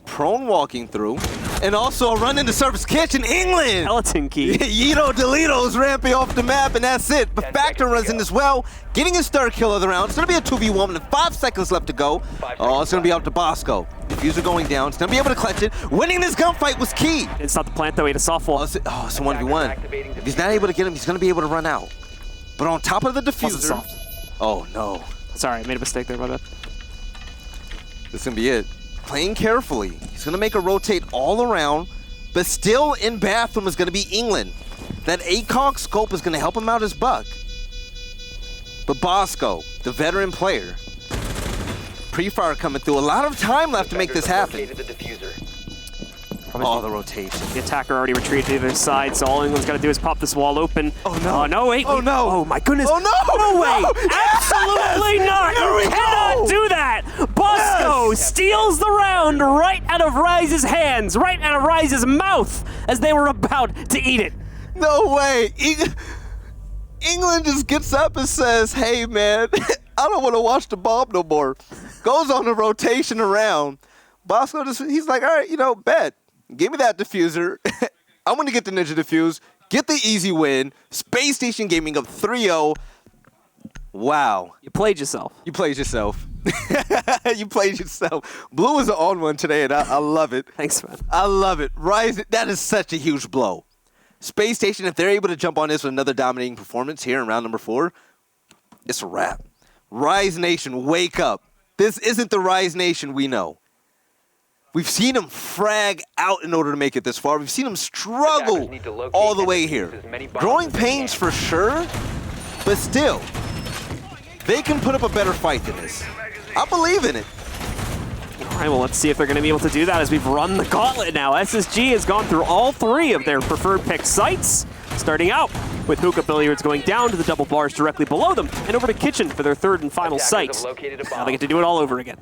Prone walking through, and also a run into Surface Kitchen, England! Skeleton key. Yito Delito's ramping off the map, and that's it. But Factor runs in as well, getting his third kill of the round. It's going to be a 2v1 with 5 seconds left to go. Oh, it's going to be up to Bosco. Diffuser going down. He's going to be able to clutch it. Winning this gunfight was key. It's not the plant, though. He had a softball. It's a 1v1. If he's not able to get him, he's going to be able to run out. But on top of the diffuser... Oh, no. Sorry, I made a mistake there, my bad. This is going to be it. Playing carefully. He's going to make a rotate all around, but still in bathroom is going to be England. That ACOG scope is going to help him out his buck. But Bosco, the veteran player, pre-fire coming through. A lot of time left to make this happen. Oh, the rotation. The attacker already retreated to the other side, so all England's got to do is pop this wall open. Oh, no. Oh, no, wait. Oh, no. Oh, my goodness. Oh, no. No way. No. Absolutely not. You cannot do that. Bosco steals the round right out of Rise's hands, right out of Rise's mouth as they were about to eat it. No way. England just gets up and says, hey, man, I don't want to watch the bomb no more. Goes on the rotation around. Bosco he's like, all right, bet. Give me that diffuser. I'm going to get the Ninja Diffuse, get the easy win. Space Station Gaming up 3-0. Wow. You played yourself. You played yourself. You played yourself. Blue was on one today, and I love it. Thanks, man. I love it. Rise, that is such a huge blow. Space Station, if they're able to jump on this with another dominating performance here in round number 4, it's a wrap. Rise Nation, wake up. This isn't the Rise Nation we know. We've seen them frag out in order to make it this far. We've them struggle all the way here. Growing pains for sure, but still, they can put up a better fight than this. I believe in it. All right, well, let's see if they're going to be able to do that as we've run the gauntlet now. SSG has gone through all 3 of their preferred pick sites, starting out with Hookah Billiards going down to the double bars directly below them and over to Kitchen for their 3rd and final site. Now they get to do it all over again.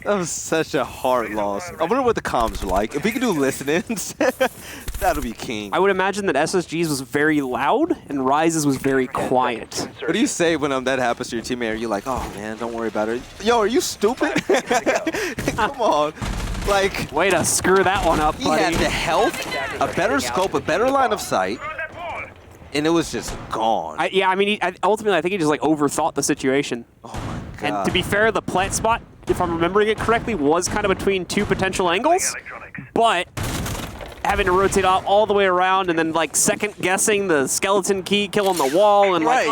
That was such a hard loss. I wonder what the comms are like. If we could do listen-ins, that'll be king. I would imagine that SSG's was very loud and Rise's was very quiet. What do you say when that happens to your teammate? Are you like, oh man, don't worry about it? Yo, are you stupid? Come on. Like, way to screw that one up, buddy. He had the health, a better scope, a better line of sight, and it was just gone. Ultimately, I think he just like overthought the situation. Oh my God. And to be fair, the plant spot, if I'm remembering it correctly, was kind of between 2 potential angles, but having to rotate all the way around and then like second guessing the skeleton key kill on the wall and like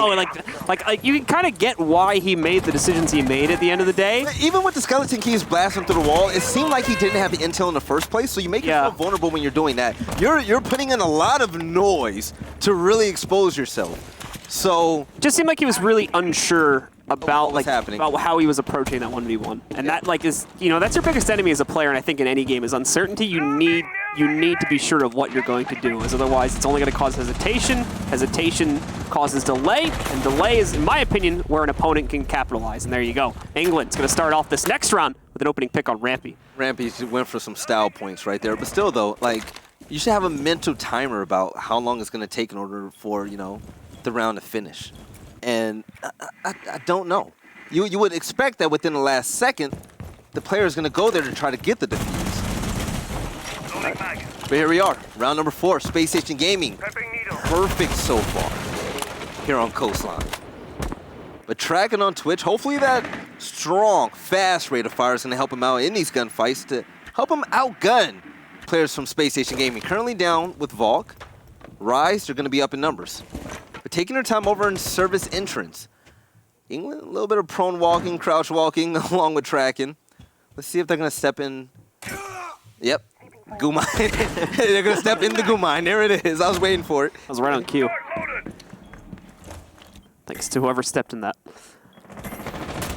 you can kind of get why he made the decisions he made at the end of the day. Even with the skeleton keys blasting through the wall, it seemed like he didn't have the intel in the first place, so you make yourself vulnerable when you're doing that. You're putting in a lot of noise to really expose yourself. So it just seemed like he was really unsure about about how he was approaching that 1v1, and that is that's your biggest enemy as a player, and I think in any game is uncertainty. You need to be sure of what you're going to do, as otherwise it's only going to cause hesitation. Hesitation causes delay, and delay is, in my opinion, where an opponent can capitalize. And there you go. England's going to start off this next round with an opening pick on Rampy. Rampy went for some style points right there, but still though, like you should have a mental timer about how long it's going to take in order for the round to finish. And I don't know. You would expect that within the last second, the player is going to go there to try to get the defuse. Right. But here we are, round number 4, Space Station Gaming. Perfect so far here on Coastline. But tracking on Twitch, hopefully that strong, fast rate of fire is going to help him out in these gunfights to help him outgun players from Space Station Gaming. Currently down with Valk. Rise, they're going to be up in numbers. But taking their time over in service entrance. England, a little bit of prone walking, crouch walking, along with tracking. Let's see if they're going to step in. Yep, goo mine. They're going to step in the goo mine. There it is. I was waiting for it. I was right on cue. Thanks to whoever stepped in that.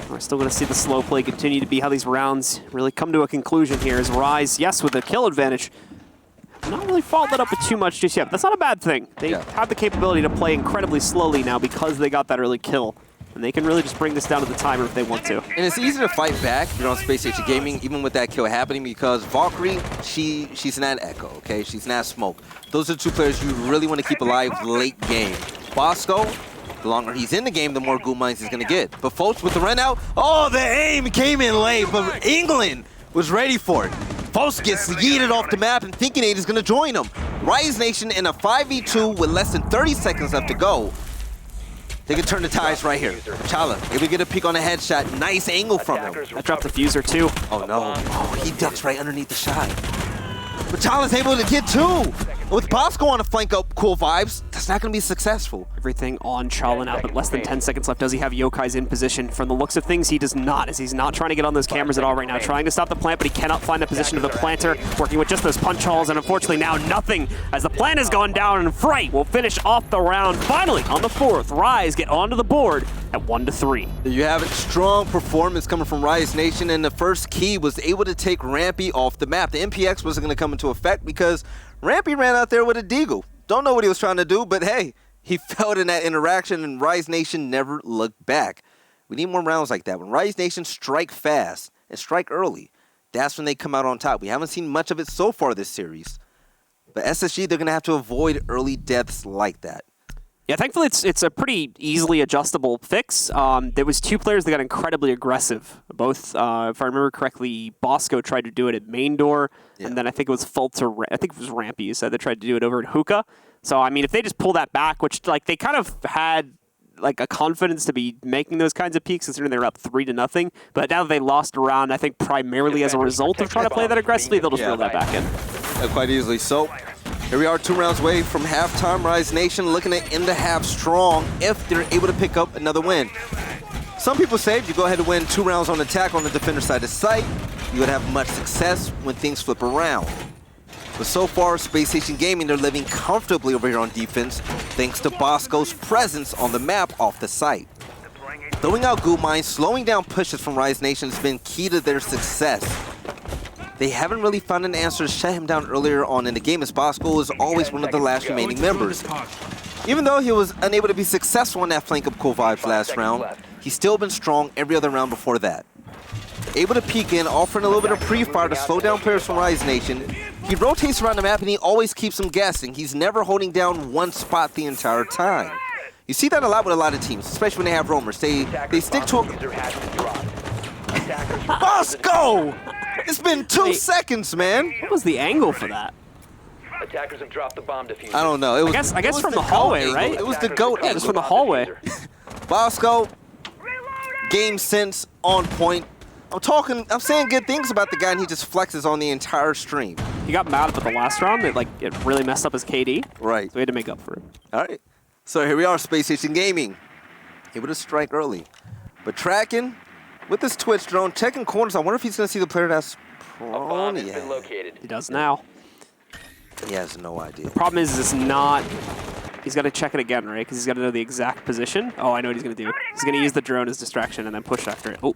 We're still going to see the slow play continue to be how these rounds really come to a conclusion here as Rise, yes, with a kill advantage, not really followed that up with too much just yet. That's not a bad thing. They have the capability to play incredibly slowly now because they got that early kill. And they can really just bring this down to the timer if they want to. And it's easy to fight back if you're on Space Station Gaming, even with that kill happening, because Valkyrie, she's not Echo, okay? She's not Smoke. Those are 2 players you really want to keep alive late game. Bosco, the longer he's in the game, the more goo mines he's going to get. But folks, with the run out, the aim came in late, but England was ready for it. Folks gets yeeted off the map, and Thinking 8 is going to join him. Rise Nation in a 5v2 with less than 30 seconds left to go. They can turn the tides right here. Chala, if we get a peek on a headshot, nice angle from him. That dropped the fuser too. Oh no, he ducks right underneath the shot. But Chala's able to get 2. With Bosco on a flank up, cool vibes, that's not going to be successful. Everything on Chala now, but less than 10 seconds left. Does he have Yokai's in position? From the looks of things, he does not, as he's not trying to get on those cameras at all right now. Trying to stop the plant, but he cannot find the position of the planter. Working with just those punch holes, and unfortunately now nothing, as the plant has gone down, and Fright will finish off the round. Finally, on the 4th, Rise get onto the board at 1-3. There you have it. Strong performance coming from Rise Nation, and the first key was able to take Rampy off the map. The MPX wasn't going to come into effect because Rampy ran out there with a deagle. Don't know what he was trying to do, but hey, he felt in that interaction, and Rise Nation never looked back. We need more rounds like that. When Rise Nation strike fast and strike early, that's when they come out on top. We haven't seen much of it so far this series. But SSG, they're going to have to avoid early deaths like that. Yeah, thankfully it's a pretty easily adjustable fix. There was 2 players that got incredibly aggressive. Both, if I remember correctly, Bosco tried to do it at main door, and then I think it was I think it was Rampy you said that tried to do it over at Hookah. So I mean, if they just pull that back, which like they kind of had like a confidence to be making those kinds of peaks, considering they were up 3-0. But now that they lost a round, I think primarily as a result of trying to play that aggressively, they'll just reel that back in. Quite easily. So here we are 2 rounds away from halftime. Rise Nation looking to end the half strong if they're able to pick up another win. Some people say if you go ahead and win 2 rounds on attack on the defender side of the site, you would have much success when things flip around. But so far, Space Station Gaming, they're living comfortably over here on defense thanks to Bosco's presence on the map off the site. Throwing out Goo Mines, slowing down pushes from Rise Nation has been key to their success. They haven't really found an answer to shut him down earlier on in the game, as Bosco is always one of the last remaining members. Even though he was unable to be successful in that flank up Cool Vibes last round, he's still been strong every other round before that. Able to peek in, offering a little bit of pre-fire to slow down players from Rise Nation. He rotates around the map and he always keeps them guessing. He's never holding down one spot the entire time. You see that a lot with a lot of teams, especially when they have roamers. They stick to Bosco! It's been 2 seconds, man. What was the angle for that? Attackers have dropped the bomb diffuser. I don't know. It was, I guess from the hallway, angle. right? It was the goat Yeah, just from the hallway. Bosco, game sense on point. I'm saying good things about the guy, and he just flexes on the entire stream. He got mad about the last round. It really messed up his KD. Right. So we had to make up for it. All right. So here we are, Space Station Gaming. Able to strike early. But tracking with this Twitch drone, checking corners. I wonder if he's going to see the player that's prone. Has been located. He does now. He has no idea. Problem is, it's not... He's got to check it again, right? Because he's got to know the exact position. Oh, I know what he's going to do. He's going to use the drone as distraction and then push after it. Oh.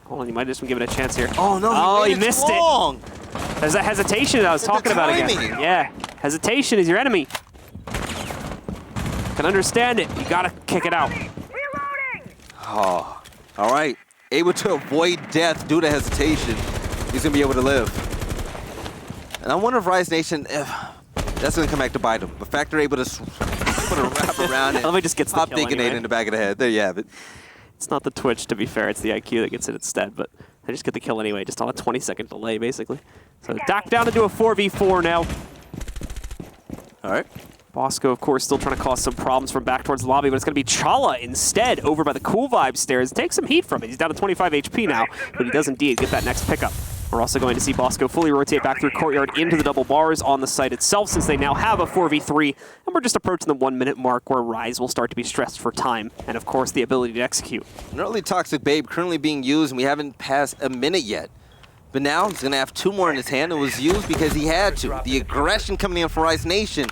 Hold on, you might just give it a chance here. Oh, no, he missed it. There's that hesitation that I was talking about again. Yeah, hesitation is your enemy. Can understand it. You got to kick it out. Oh, all right. Able to avoid death due to hesitation. He's going to be able to live. And I wonder if Rise Nation, that's going to come back to bite him. The fact they're able to wrap around it. Let me just get the pop kill anyway. In the back of the head. There you have it. It's not the Twitch, to be fair. It's the IQ that gets it instead, but I just get the kill anyway, just on a 20-second delay, basically. So Dak down to do a 4v4 now. All right. Bosco, of course, still trying to cause some problems from back towards the lobby, but it's going to be Chala instead over by the Cool Vibe stairs. Take some heat from it. He's down to 25 HP now, but he does indeed get that next pickup. We're also going to see Bosco fully rotate back through Courtyard into the double bars on the site itself, since they now have a 4v3, and we're just approaching the 1-minute mark where Rise will start to be stressed for time, and of course the ability to execute. An early Toxic Babe currently being used, and we haven't passed a minute yet. But now he's going to have 2 more in his hand. It was used because he had to. The aggression coming in from Rise Nation.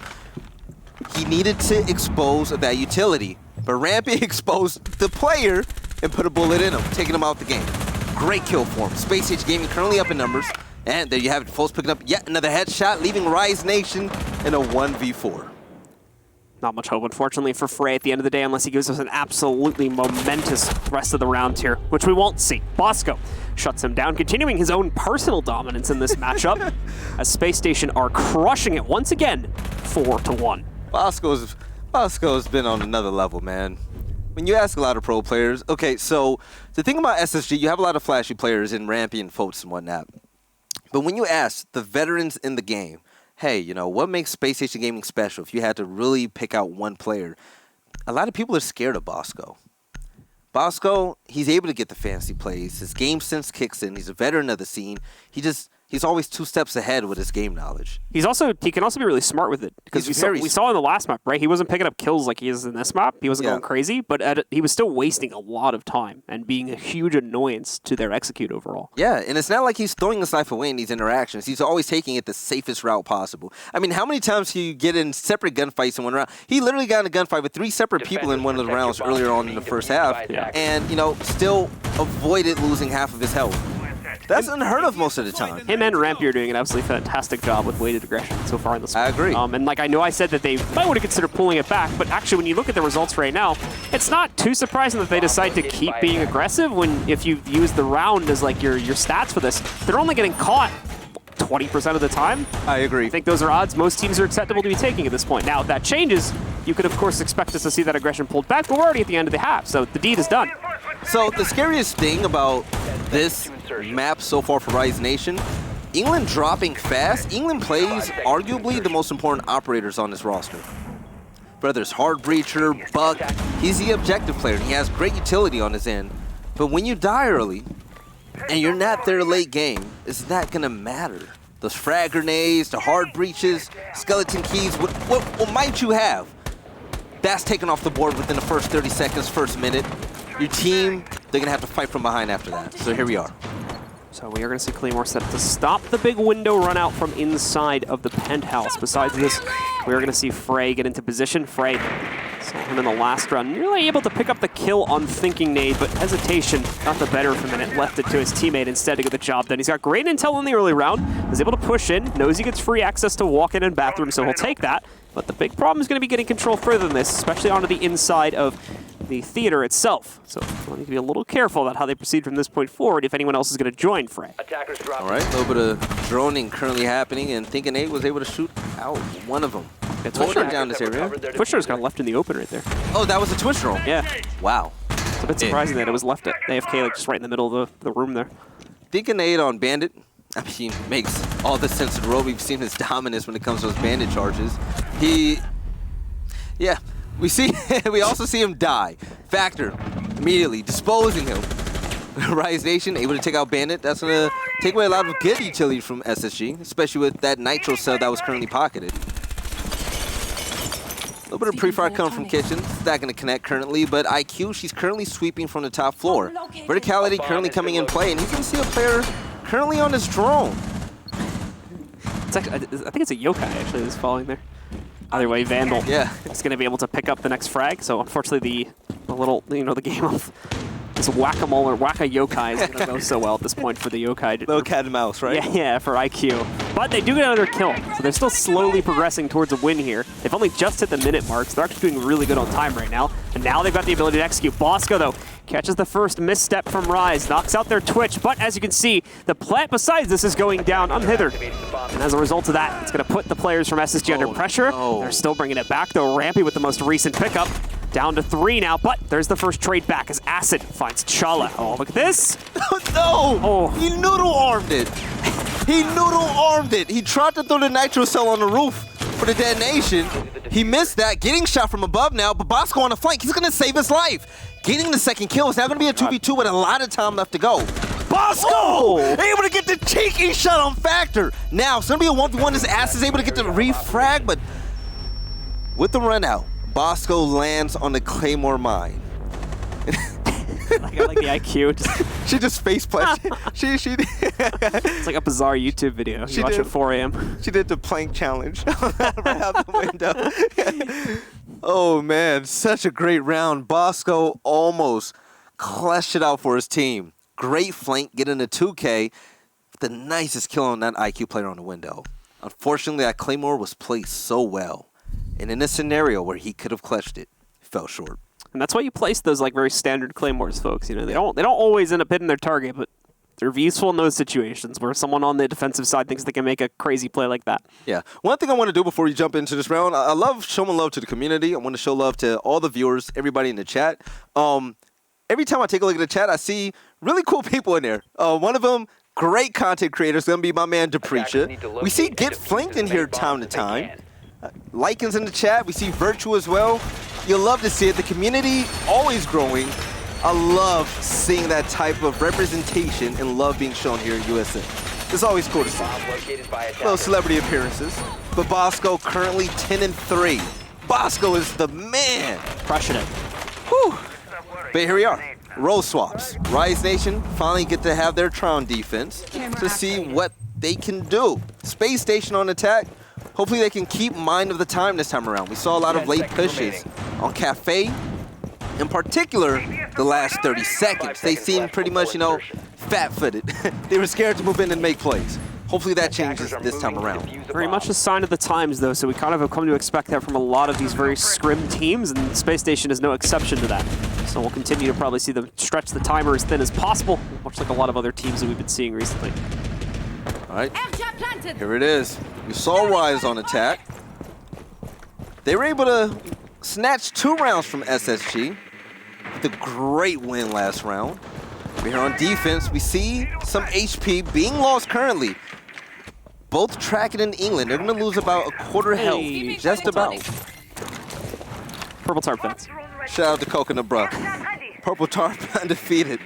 He needed to expose that utility, but Rampy exposed the player and put a bullet in him, taking him out the game. Great kill for him. Space Age Gaming currently up in numbers. And there you have it. Folks picking up yet another headshot, leaving Rise Nation in a 1v4. Not much hope, unfortunately, for Frey at the end of the day, unless he gives us an absolutely momentous rest of the round here, which we won't see. Bosco shuts him down, continuing his own personal dominance in this matchup, as Space Station are crushing it once again, 4-1. Bosco's been on another level, man. When you ask a lot of pro players, okay, so the thing about SSG, you have a lot of flashy players in Rampy and Foltz and whatnot. But when you ask the veterans in the game, hey, you know, what makes Space Station Gaming special if you had to really pick out one player? A lot of people are scared of Bosco. Bosco, he's able to get the fancy plays. His game sense kicks in. He's a veteran of the scene. He's always 2 steps ahead with his game knowledge. He can also be really smart with it, because we saw in the last map, right? He wasn't picking up kills like he is in this map. He wasn't going crazy, but he was still wasting a lot of time and being a huge annoyance to their execute overall. Yeah, and it's not like he's throwing his life away in these interactions. He's always taking it the safest route possible. I mean, how many times do you get in separate gunfights in one round? He literally got in a gunfight with 3 separate people in one of the rounds earlier on in the first half, and, you know, still avoided losing half of his health. That's unheard of most of the time. Him and Rampy are doing an absolutely fantastic job with weighted aggression so far in this. I agree. And like I know I said that they might want to consider pulling it back, but actually when you look at the results right now, it's not too surprising that they decide to keep being aggressive when if you use the round as like your stats for this, they're only getting caught 20% of the time. I agree. I think those are odds most teams are acceptable to be taking at this point. Now, if that changes, you could, of course, expect us to see that aggression pulled back, but we're already at the end of the half, so the deed is done. So the scariest thing about this map so far for Rise Nation, England dropping fast. England plays arguably the most important operators on this roster. Whether it's Hard Breacher, Buck, he's the objective player, and he has great utility on his end. But when you die early, and you're not there late game, it's not gonna matter. Those frag grenades, the hard breaches, skeleton keys, what might you have? That's taken off the board within the first 30 seconds, first minute. Your team, they're gonna have to fight from behind after that. So here we are. So we are going to see Claymore set up to stop the big window run out from inside of the penthouse. Besides this, we are going to see Frey get into position. Frey saw him in the last round, nearly able to pick up the kill on Thinking Nade, but hesitation got the better of him and left it to his teammate instead to get the job done. He's got great intel in the early round, is able to push in, knows he gets free access to walk-in and bathroom, so he'll take that. But the big problem is going to be getting control further than this, especially onto the inside of the theater itself. So we'll need to be a little careful about how they proceed from this point forward if anyone else is going to join Frey. Attackers drop. All right, a little bit of droning currently happening, and Thinking Nade was able to shoot out one of them. Yeah, Twisher down this area. Twisher's got left in the open right there. Oh, that was a Twitch roll. Yeah. Wow. It's a bit surprising that it was left at AFK, like just right in the middle of the room there. Thinking Nade on Bandit, I mean, makes all the sense in the world. We've seen his dominance when it comes to those Bandit charges. Yeah, we also see him die. Factor, immediately disposing him. Rise Nation able to take out Bandit. That's gonna take away a lot of good utility from SSG, especially with that Nitro cell that was currently pocketed. A little bit of pre-fire coming from Kitchen. It's not going to connect currently, but IQ, she's currently sweeping from the top floor. Verticality currently coming in play, and he's going to see a player currently on his drone. It's actually, I think it's a yokai actually that's falling there. Either way, Vandal is going to be able to pick up the next frag. So unfortunately, the little, the game of this whack-a-mole or whack-a-yokai is going to go so well at this point for the yokai. Little cat and mouse, right? Yeah, for IQ. But they do get another kill, so they're still slowly progressing towards a win here. They've only just hit the minute mark, so they're actually doing really good on time right now. And now they've got the ability to execute. Bosco, though, catches the first misstep from Rise, knocks out their Twitch, but as you can see, the plant besides this is going down unhithered. And as a result of that, it's going to put the players from SSG under pressure. No. They're still bringing it back, though. Rampy with the most recent pickup. Down to 3 now, but there's the first trade back as Acid finds Chala. Oh, look at this. No! Oh. He noodle-armed it. He noodle-armed it. He tried to throw the Nitro cell on the roof for the detonation. He missed that, getting shot from above now, but Bosco on the flank, he's gonna save his life. Getting the second kill. It's now gonna be a 2v2 with a lot of time left to go. Bosco! Able to get the cheeky shot on Factor. Now, it's gonna be a 1v1 as Acid is able to get the refrag, but with the run out, Bosco lands on the Claymore mine. I like the IQ. She just face planted. It's like a bizarre YouTube video. You watch at 4 a.m. She did the plank challenge right out the window. Oh man, such a great round. Bosco almost clutched it out for his team. Great flank, getting a 2K. The nicest kill on that IQ player on the window. Unfortunately, that Claymore was placed so well. And in a scenario where he could have clutched it, fell short. And that's why you place those like very standard claymores, folks. They don't always end up hitting their target, but they're useful in those situations where someone on the defensive side thinks they can make a crazy play like that. Yeah. One thing I want to do before we jump into this round, I love showing love to the community. I want to show love to all the viewers, everybody in the chat. Every time I take a look at the chat, I see really cool people in there. One of them, great content creators, going to be my man Deprecia. We see Get Flanked in here time to time. Likens in the chat. We see Virtue as well. You'll love to see it. The community always growing. I love seeing that type of representation and love being shown here at USA. It's always cool to see. Little celebrity appearances. But Bosco currently 10-3. Bosco is the man. Crushing it. Whew. But here we are. Role swaps. Rise Nation finally get to have their Tron defense to see what they can do. Space Station on attack. Hopefully they can keep mind of the time this time around. We saw a lot of late pushes on Cafe. In particular, the last 30 seconds. They seemed pretty much, fat-footed. They were scared to move in and make plays. Hopefully that changes this time around. Very much a sign of the times, though, so we kind of have come to expect that from a lot of these very scrim teams, and Space Station is no exception to that. So we'll continue to probably see them stretch the timer as thin as possible, much like a lot of other teams that we've been seeing recently. All right, here it is. We saw Rise on attack. They were able to snatched 2 rounds from SSG with a great win last round. We're here on defense. We see some HP being lost currently. Both Tracken and England, they're going to lose about a quarter health, just about. Purple Tarp fans. Shout out to Coconut Bruh. Purple Tarp undefeated.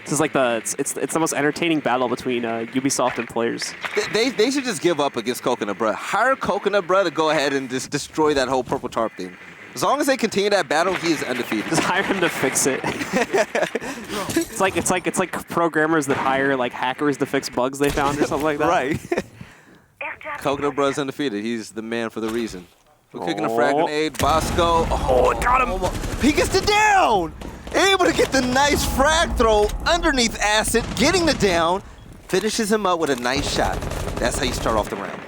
This is like it's the most entertaining battle between Ubisoft and players. They should just give up against Coconut Bruh. Hire Coconut Bruh to go ahead and just destroy that whole Purple Tarp thing. As long as they continue that battle, he is undefeated. Just hire him to fix it. it's like programmers that hire like hackers to fix bugs they found or something like that. Right. Coconut Bruh's undefeated. He's the man for the reason. We're kicking a frag grenade. Bosco. Oh, got him. He gets the down. Able to get the nice frag throw underneath Acid, getting the down. Finishes him up with a nice shot. That's how you start off the round.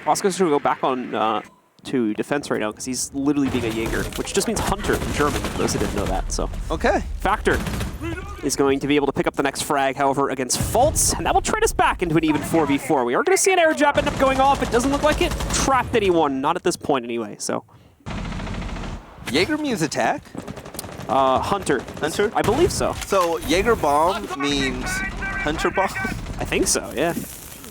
Bosco's going to go back on to defense right now because he's literally being a Jaeger, which just means hunter in German, for those who didn't know that. So okay. Factor is going to be able to pick up the next frag, however, against Faults, and that will trade us back into an even 4v4. We are going to see an air jab end up going off. It doesn't look like it trapped anyone, not at this point anyway. So Jaeger means attack? Hunter. Hunter? I believe so. So Jaeger bomb means hunter bomb? I think so, yeah.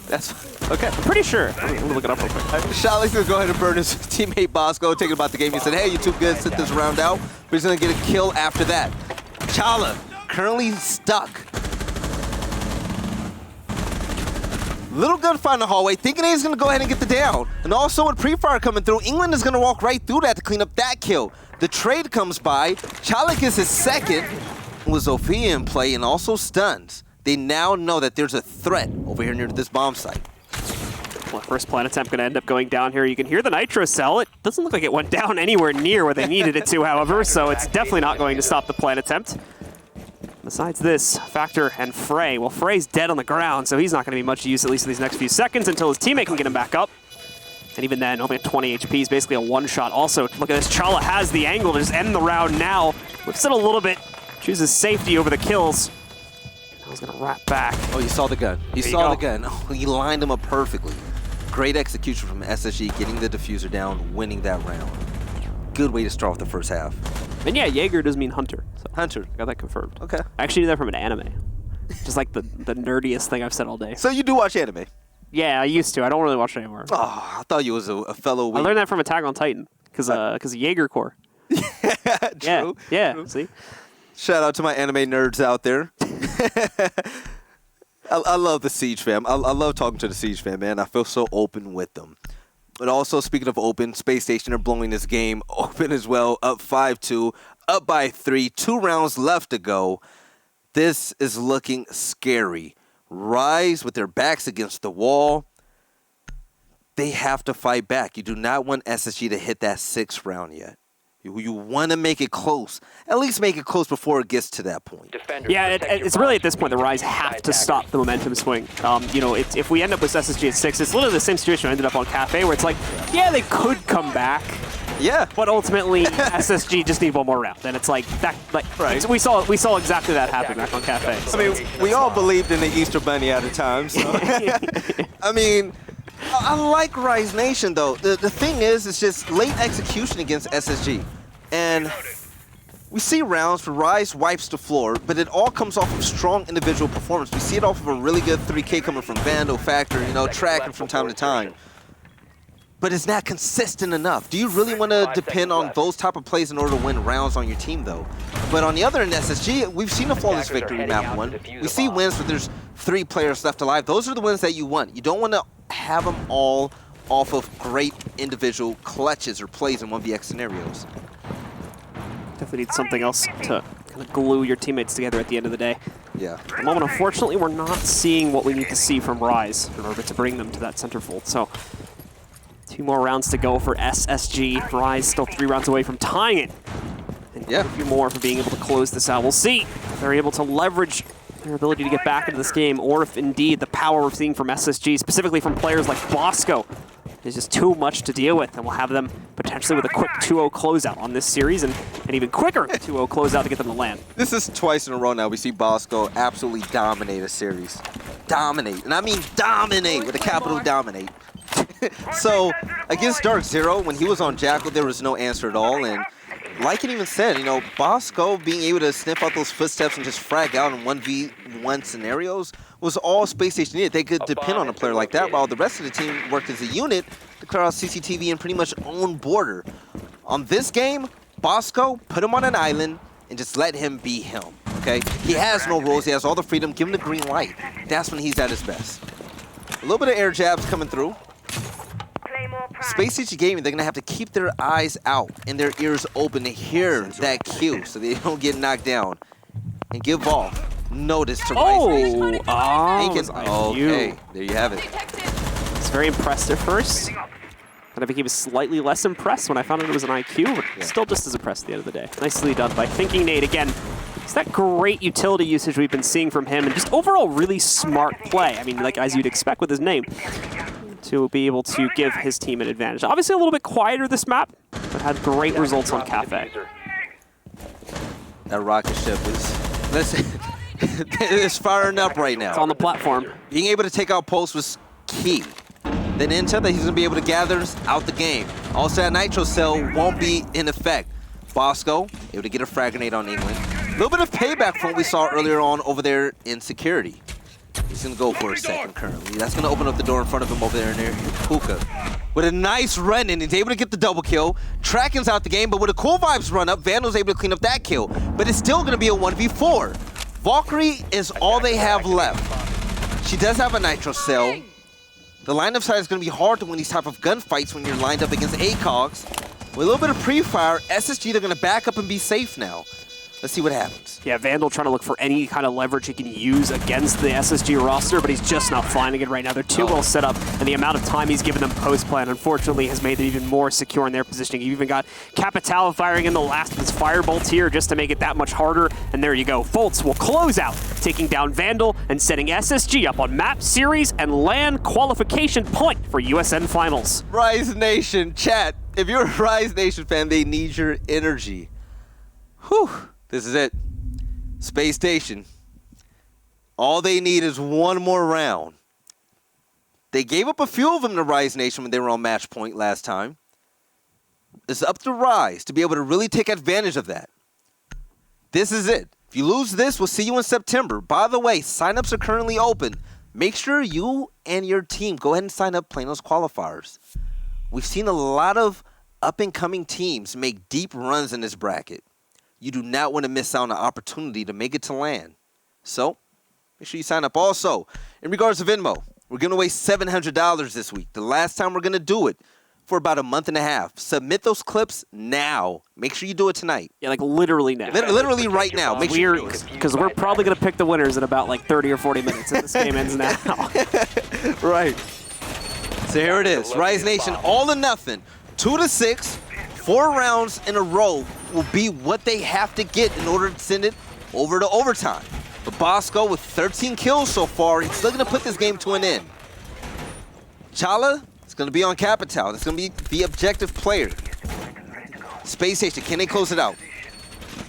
That's okay. I'm pretty sure. Let me look it up real quick. Shala's gonna go ahead and burn his teammate Bosco, taking about the game. He said, hey, you're too good, sit this round out. But he's gonna get a kill after that. Chala, currently stuck. Little gunfire in the hallway, thinking he's gonna go ahead and get the down. And also with pre-fire coming through, England is gonna walk right through that to clean up that kill. The trade comes by, Chala gets his second, with Zofia in play and also stuns. They now know that there's a threat over here near this bomb site. Well, first plant attempt going to end up going down here. You can hear the nitro cell. It doesn't look like it went down anywhere near where they needed it to, however, so it's definitely not going to stop the plant attempt. Besides this, Factor and Frey. Well, Frey's dead on the ground, so he's not going to be much use, at least in these next few seconds, until his teammate can get him back up. And even then, only at 20 HP is basically a one-shot. Also, look at this. Chala has the angle to just end the round now. Whips it a little bit. Chooses safety over the kills. I was gonna wrap back. Oh, you saw the gun. You saw the gun. Oh, he lined him up perfectly. Great execution from SSG, getting the diffuser down, winning that round. Good way to start off the first half. And yeah, Jaeger does mean hunter. So Hunter. I got that confirmed. Okay. I actually knew that from an anime. Just like the nerdiest thing I've said all day. So you do watch anime? Yeah, I used to. I don't really watch it anymore. Oh, I thought you was a fellow. I learned that from Attack on Titan because of Jaeger Core. True. Yeah. True. See. Shout out to my anime nerds out there. I love the Siege fam. I love talking to the Siege fam, man. I feel so open with them. But also, speaking of open, Space Station are blowing this game open as well. Up 5-2, up by 3, 2 rounds left to go. This is looking scary. Rise with their backs against the wall. They have to fight back. You do not want SSG to hit that 6th round yet. You want to make it close. At least make it close before it gets to that point. Defenders, Yeah, protect your it's really bombs at this point the from Rise inside have to attackers. stop the momentum swing. You know, if we end up with SSG at 6, it's literally the same situation I ended up on Cafe, where it's like, yeah, they could come back, Yeah. but ultimately SSG just need one more round. And it's like that. Like we saw exactly that happen back on Cafe. So. I mean, we all believed in the Easter Bunny at a time. So. I mean, I like Rise Nation, though. The thing is, it's just late execution against SSG. And we see rounds where Rise wipes the floor, but it all comes off of strong individual performance. We see it off of a really good 3K coming from Vandal, Factor, you know, tracking from time to time. But it's not consistent enough. Do you really want to depend on those type of plays in order to win rounds on your team, though? But on the other end, SSG, we've seen a flawless victory in map 1. We see wins where there's 3 players left alive. Those are the wins that you want. You don't want to have them all off of great individual clutches or plays in 1vx scenarios. Definitely need something else to kind of glue your teammates together at the end of the day. Yeah. At the moment, unfortunately, we're not seeing what we need to see from Rise in order to bring them to that centerfold. So 2 more rounds to go for SSG. Rise still 3 rounds away from tying it. And a few more for being able to close this out. We'll see if they're able to leverage their ability to get back into this game, or if indeed the power we're seeing from SSG, specifically from players like Bosco, is just too much to deal with, and we'll have them potentially with a quick 2-0 closeout on this series, and an even quicker 2-0 closeout to get them to land. This is twice in a row now we see Bosco absolutely dominate a series. Dominate. And I mean dominate with a capital dominate. So against Dark Zero, when he was on Jackal, there was no answer at all. And like it even said, you know, Bosco being able to sniff out those footsteps and just frag out in 1v1 scenarios was all Space Station needed. They could depend on a player like that, while the rest of the team worked as a unit to clear out CCTV and pretty much own border. On this game, Bosco put him on an island and just let him be him, okay? He has no rules, he has all the freedom, give him the green light. That's when he's at his best. A little bit of air jabs coming through. Space Station Gaming, they're gonna have to keep their eyes out and their ears open to hear that cue so they don't get knocked down. And give off notice to Rise Nation. Okay, there you have it. It's very impressed at first. And I became slightly less impressed when I found out it was an IQ, but still just as impressed at the end of the day. Nicely done by Thinking Nate again. It's that great utility usage we've been seeing from him, and just overall really smart play. I mean, like as you'd expect with his name, to be able to give his team an advantage. Obviously a little bit quieter this map, but had great results on Cafe. That rocket ship is firing up right now. It's on the platform. Being able to take out Pulse was key. Then intel that he's going to be able to gather out the game. Also, that Nitro Cell won't be in effect. Bosco able to get a frag grenade on England. A little bit of payback from what we saw earlier on over there in security. He's going to go for a second currently. That's going to open up the door in front of him over there near Puka. With a nice run in, he's able to get the double kill. Tracken's out the game, but with a cool vibes run up, Vandal's able to clean up that kill. But it's still going to be a 1v4. Valkyrie is all they have left. She does have a Nitro Cell. The line of sight is going to be hard to win these type of gunfights when you're lined up against ACOGs. With a little bit of pre-fire, SSG, they're going to back up and be safe now. Let's see what happens. Yeah, Vandal trying to look for any kind of leverage he can use against the SSG roster, but he's just not finding it right now. They're too well set up, and the amount of time he's given them post-plan, unfortunately, has made them even more secure in their positioning. You've even got Capital firing in the last of his firebolts here just to make it that much harder, and there you go. Foltz will close out, taking down Vandal and setting SSG up on map, series, and LAN qualification point for USN Finals. Rise Nation, chat. If you're a Rise Nation fan, they need your energy. Whew. This is it. Space Station. All they need is one more round. They gave up a few of them to Rise Nation when they were on match point last time. It's up to Rise to be able to really take advantage of that. This is it. If you lose this, we'll see you in September. By the way, signups are currently open. Make sure you and your team go ahead and sign up playing those qualifiers. We've seen a lot of up-and-coming teams make deep runs in this bracket. You do not want to miss out on an opportunity to make it to LAN. So, make sure you sign up. Also, in regards to Venmo, we're giving away $700 this week. The last time we're going to do it for about a month and a half. Submit those clips now. Make sure you do it tonight. Yeah, like literally now. Literally right now. Make sure you do it. Because we're probably going to pick the winners in about like 30 or 40 minutes if this game ends now. Right. So here it is. Rise Nation, all or nothing. 2 to 6. 4 rounds in a row will be what they have to get in order to send it over to overtime. But Bosco with 13 kills so far, he's still going to put this game to an end. Chala is going to be on Capital. That's going to be the objective player. Space Station, can they close it out?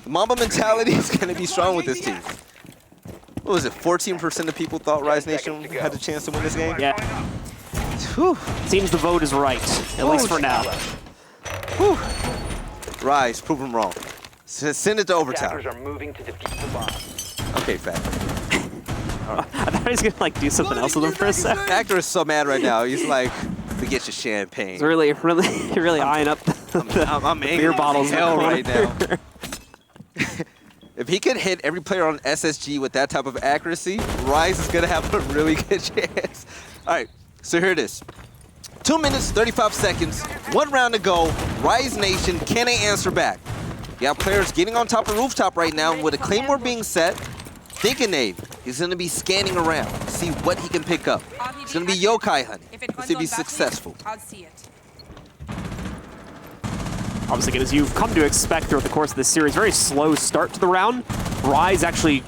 The Mamba mentality is going to be strong with this team. What was it, 14% of people thought Rise Nation had a chance to win this game? Yeah. Whew. Seems the vote is right, at least for now. Whew. Rise, prove them wrong. Send it to overtime. Attackers are moving to defeat the bomb. Okay, Factor. I thought he was going to like do something else with him for a second. Factor is so mad right now. He's like, forget your champagne. He's really eyeing up I'm angry beer bottles as hell right now. If he could hit every player on SSG with that type of accuracy, Rise is going to have a really good chance. All right, so here it is. 2 minutes, 35 seconds, 1 round to go. Rise Nation, can they answer back? You have players getting on top of rooftop right now with a Claymore being set. Thinking Nate, he's going to be scanning around, see what he can pick up. It's going to be yokai hunting. Let's see if he's successful. I'll see it. Obviously, as you've come to expect throughout the course of this series, very slow start to the round. Rise actually,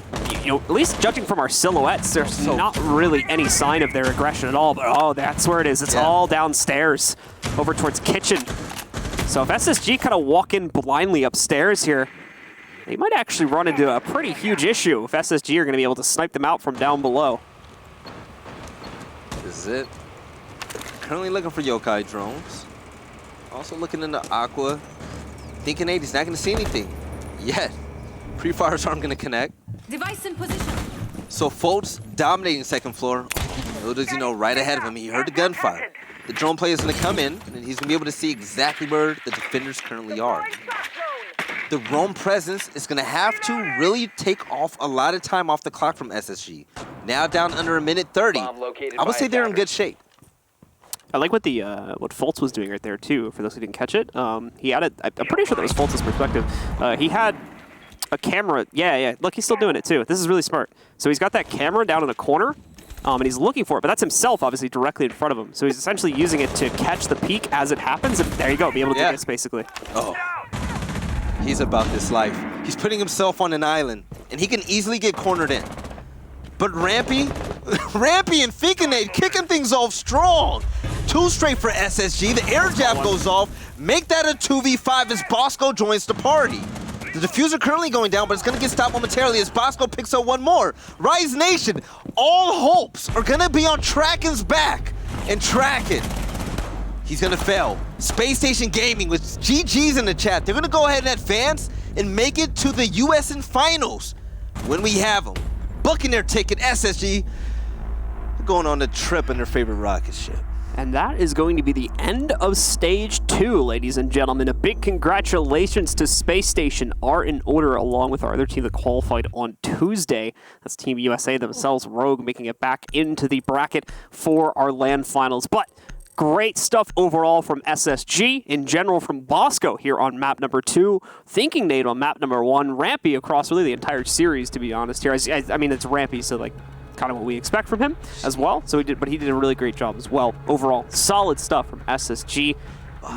at least judging from our silhouettes, there's not really any sign of their aggression at all, but oh, that's where it is. It's all downstairs, over towards kitchen. So if SSG kind of walk in blindly upstairs here, they might actually run into a pretty huge issue if SSG are going to be able to snipe them out from down below. This is it. currently looking for yokai drones. Also looking into Aqua. Thinking he's not going to see anything yet. Pre-fires aren't going to connect. Device in position. So Foltz dominating second floor. Little does he know, right ahead of him, he heard the gunfire. The drone player is going to come in, and he's going to be able to see exactly where the defenders currently are. The roam presence is going to have to really take off a lot of time off the clock from SSG. Now down under a minute 30. I would say they're in good shape. I like what the what Foltz was doing right there too. For those who didn't catch it, he had it. I'm pretty sure that was Foltz's perspective. He had a camera. Yeah. Look, he's still doing it too. This is really smart. So he's got that camera down in the corner, and he's looking for it. But that's himself, obviously, directly in front of him. So he's essentially using it to catch the peak as it happens. And there you go, be able to do this basically. Oh. He's about this life. He's putting himself on an island, and he can easily get cornered in. But Rampy and Finkenade kicking things off strong. 2 straight for SSG. The air jab goes off. Make that a 2v5 as Bosco joins the party. The diffuser currently going down, but it's going to get stopped momentarily as Bosco picks up one more. Rise Nation, all hopes are going to be on Tracken's back. And Tracken, he's going to fail. Space Station Gaming with GG's in the chat. They're going to go ahead and advance and make it to the USN Finals when we have them. Booking their ticket, SSG, going on the trip in their favorite rocket ship. And that is going to be the end of Stage 2, ladies and gentlemen. A big congratulations to Space Station, are in order along with our other team that qualified on Tuesday. That's Team USA themselves, Rogue, making it back into the bracket for our LAN finals. But great stuff overall from SSG, in general from Bosco here on map number 2, Thinking Nate on map number 1, Rampy across really the entire series, to be honest here. I mean, it's Rampy, so like kind of what we expect from him as well. So he did a really great job as well. Overall, solid stuff from SSG,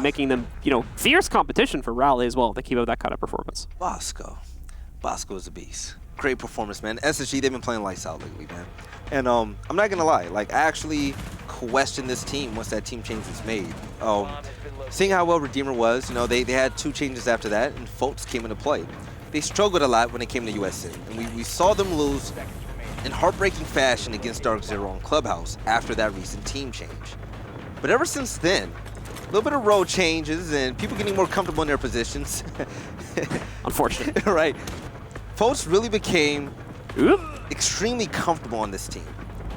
making them, fierce competition for Rally as well if they keep up that kind of performance. Bosco is a beast. Great performance, man. SSG, they've been playing lights out lately, man. And I'm not gonna lie, I actually questioned this team once that team change was made. Seeing how well Redeemer was, they had 2 changes after that, and Foltz came into play. They struggled a lot when it came to USN, and we saw them lose in heartbreaking fashion against Dark Zero on Clubhouse after that recent team change. But ever since then, a little bit of role changes and people getting more comfortable in their positions. Unfortunate. Right. Foltz really became extremely comfortable on this team.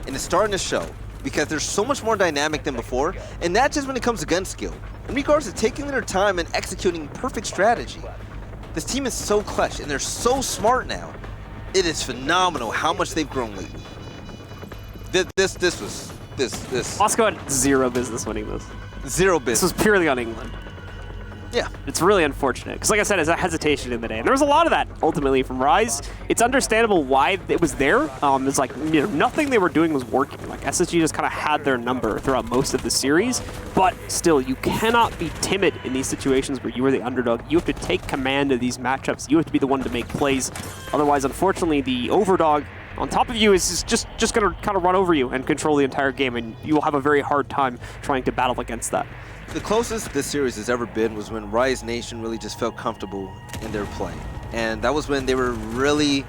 And it's starting to show because they're so much more dynamic than before, and not just when it comes to gun skill. In regards to taking their time and executing perfect strategy. This team is so clutch and they're so smart now. It is phenomenal how much they've grown lately. This. Bosco had zero business winning this. Zero business. This was purely on England. Yeah. It's really unfortunate, because like I said, it's a hesitation in the day. And there was a lot of that, ultimately, from Rise. It's understandable why it was there. It's like, nothing they were doing was working. Like, SSG just kind of had their number throughout most of the series. But still, you cannot be timid in these situations where you are the underdog. You have to take command of these matchups. You have to be the one to make plays. Otherwise, unfortunately, the overdog on top of you is just going to kind of run over you and control the entire game, and you will have a very hard time trying to battle against that. The closest this series has ever been was when Rise Nation really just felt comfortable in their play. And that was when they were really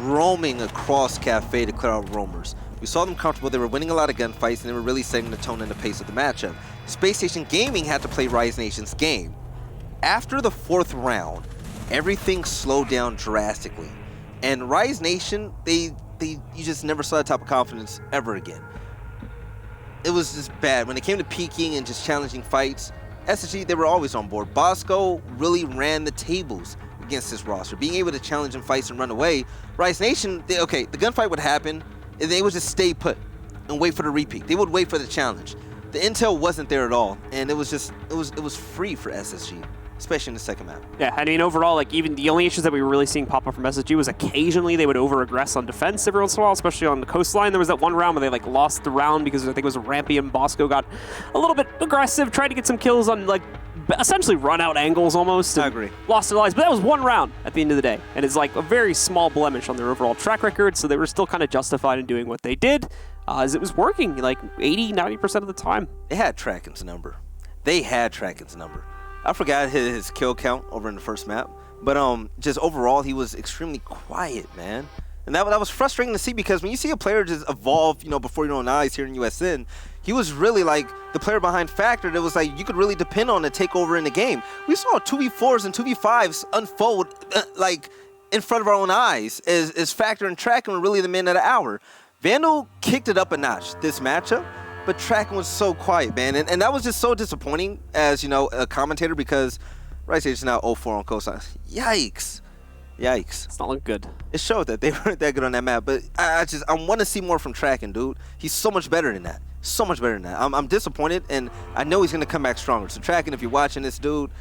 roaming across Cafe to clear out roamers. We saw them comfortable, they were winning a lot of gunfights, and they were really setting the tone and the pace of the matchup. Space Station Gaming had to play Rise Nation's game. After the 4th round, everything slowed down drastically. And Rise Nation, you just never saw that type of confidence ever again. It was just bad. When it came to peaking and just challenging fights, SSG, they were always on board. Bosco really ran the tables against this roster. Being able to challenge in fights and run away, Rise Nation, the gunfight would happen, and they would just stay put and wait for the repeat. They would wait for the challenge. The intel wasn't there at all, and it was free for SSG, especially in the second map. Yeah, I mean, overall, even the only issues that we were really seeing pop up from SSG was occasionally they would over-aggress on defense every once in a while, especially on the coastline. There was that one round where they lost the round because I think it was Rampy and Bosco got a little bit aggressive, tried to get some kills on essentially run-out angles almost. I agree. Lost their lives, but that was one round at the end of the day, and it's a very small blemish on their overall track record, so they were still kind of justified in doing what they did, as it was working 80-90% of the time. They had Tracken's number. I forgot his kill count over in the first map, but just overall, he was extremely quiet, man. And that was frustrating to see, because when you see a player just evolve, before your own eyes here in USN, he was really like the player behind Factor that was like you could really depend on to take over in the game. We saw 2v4s and 2v5s unfold like in front of our own eyes as Factor and Tracken were really the men of the hour. Vandal kicked it up a notch this matchup, but Tracken was so quiet, man. And that was just so disappointing as, a commentator, because Right Stage is now 0-4 on cosign. Yikes. It's not looking good. It showed that they weren't that good on that map, but I want to see more from Tracken, dude. He's so much better than that. So much better than that. I'm disappointed, and I know he's going to come back stronger. So Tracken, if you're watching this, dude,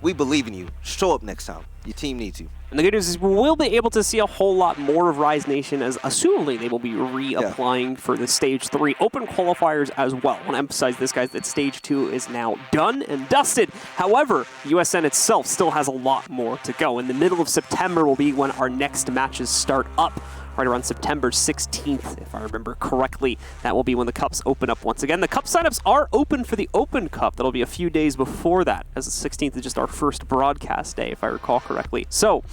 we believe in you. Show up next time. Your team needs you. And the good news is we'll be able to see a whole lot more of Rise Nation, as assumably they will be reapplying for the Stage 3 open qualifiers as well. I want to emphasize this, guys, that Stage 2 is now done and dusted. However, USN itself still has a lot more to go. In the middle of September will be when our next matches start up. Right around September 16th, if I remember correctly. That will be when the Cups open up once again. The Cup signups are open for the Open Cup. That'll be a few days before that, as the 16th is just our first broadcast day, if I recall correctly. So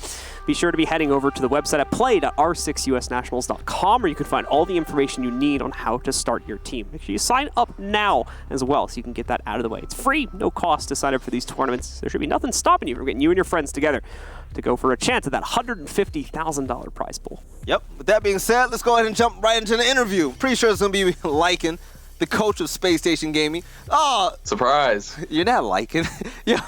be sure to be heading over to the website at play.r6usnationals.com, where you can find all the information you need on how to start your team. Make sure you sign up now as well, so you can get that out of the way. It's free, no cost to sign up for these tournaments. There should be nothing stopping you from getting you and your friends together to go for a chance at that $150,000 prize pool. Yep. With that being said, let's go ahead and jump right into the interview. Pretty sure it's going to be Lycan, the coach of Space Station Gaming. Oh, surprise. You're not Lycan. Yeah.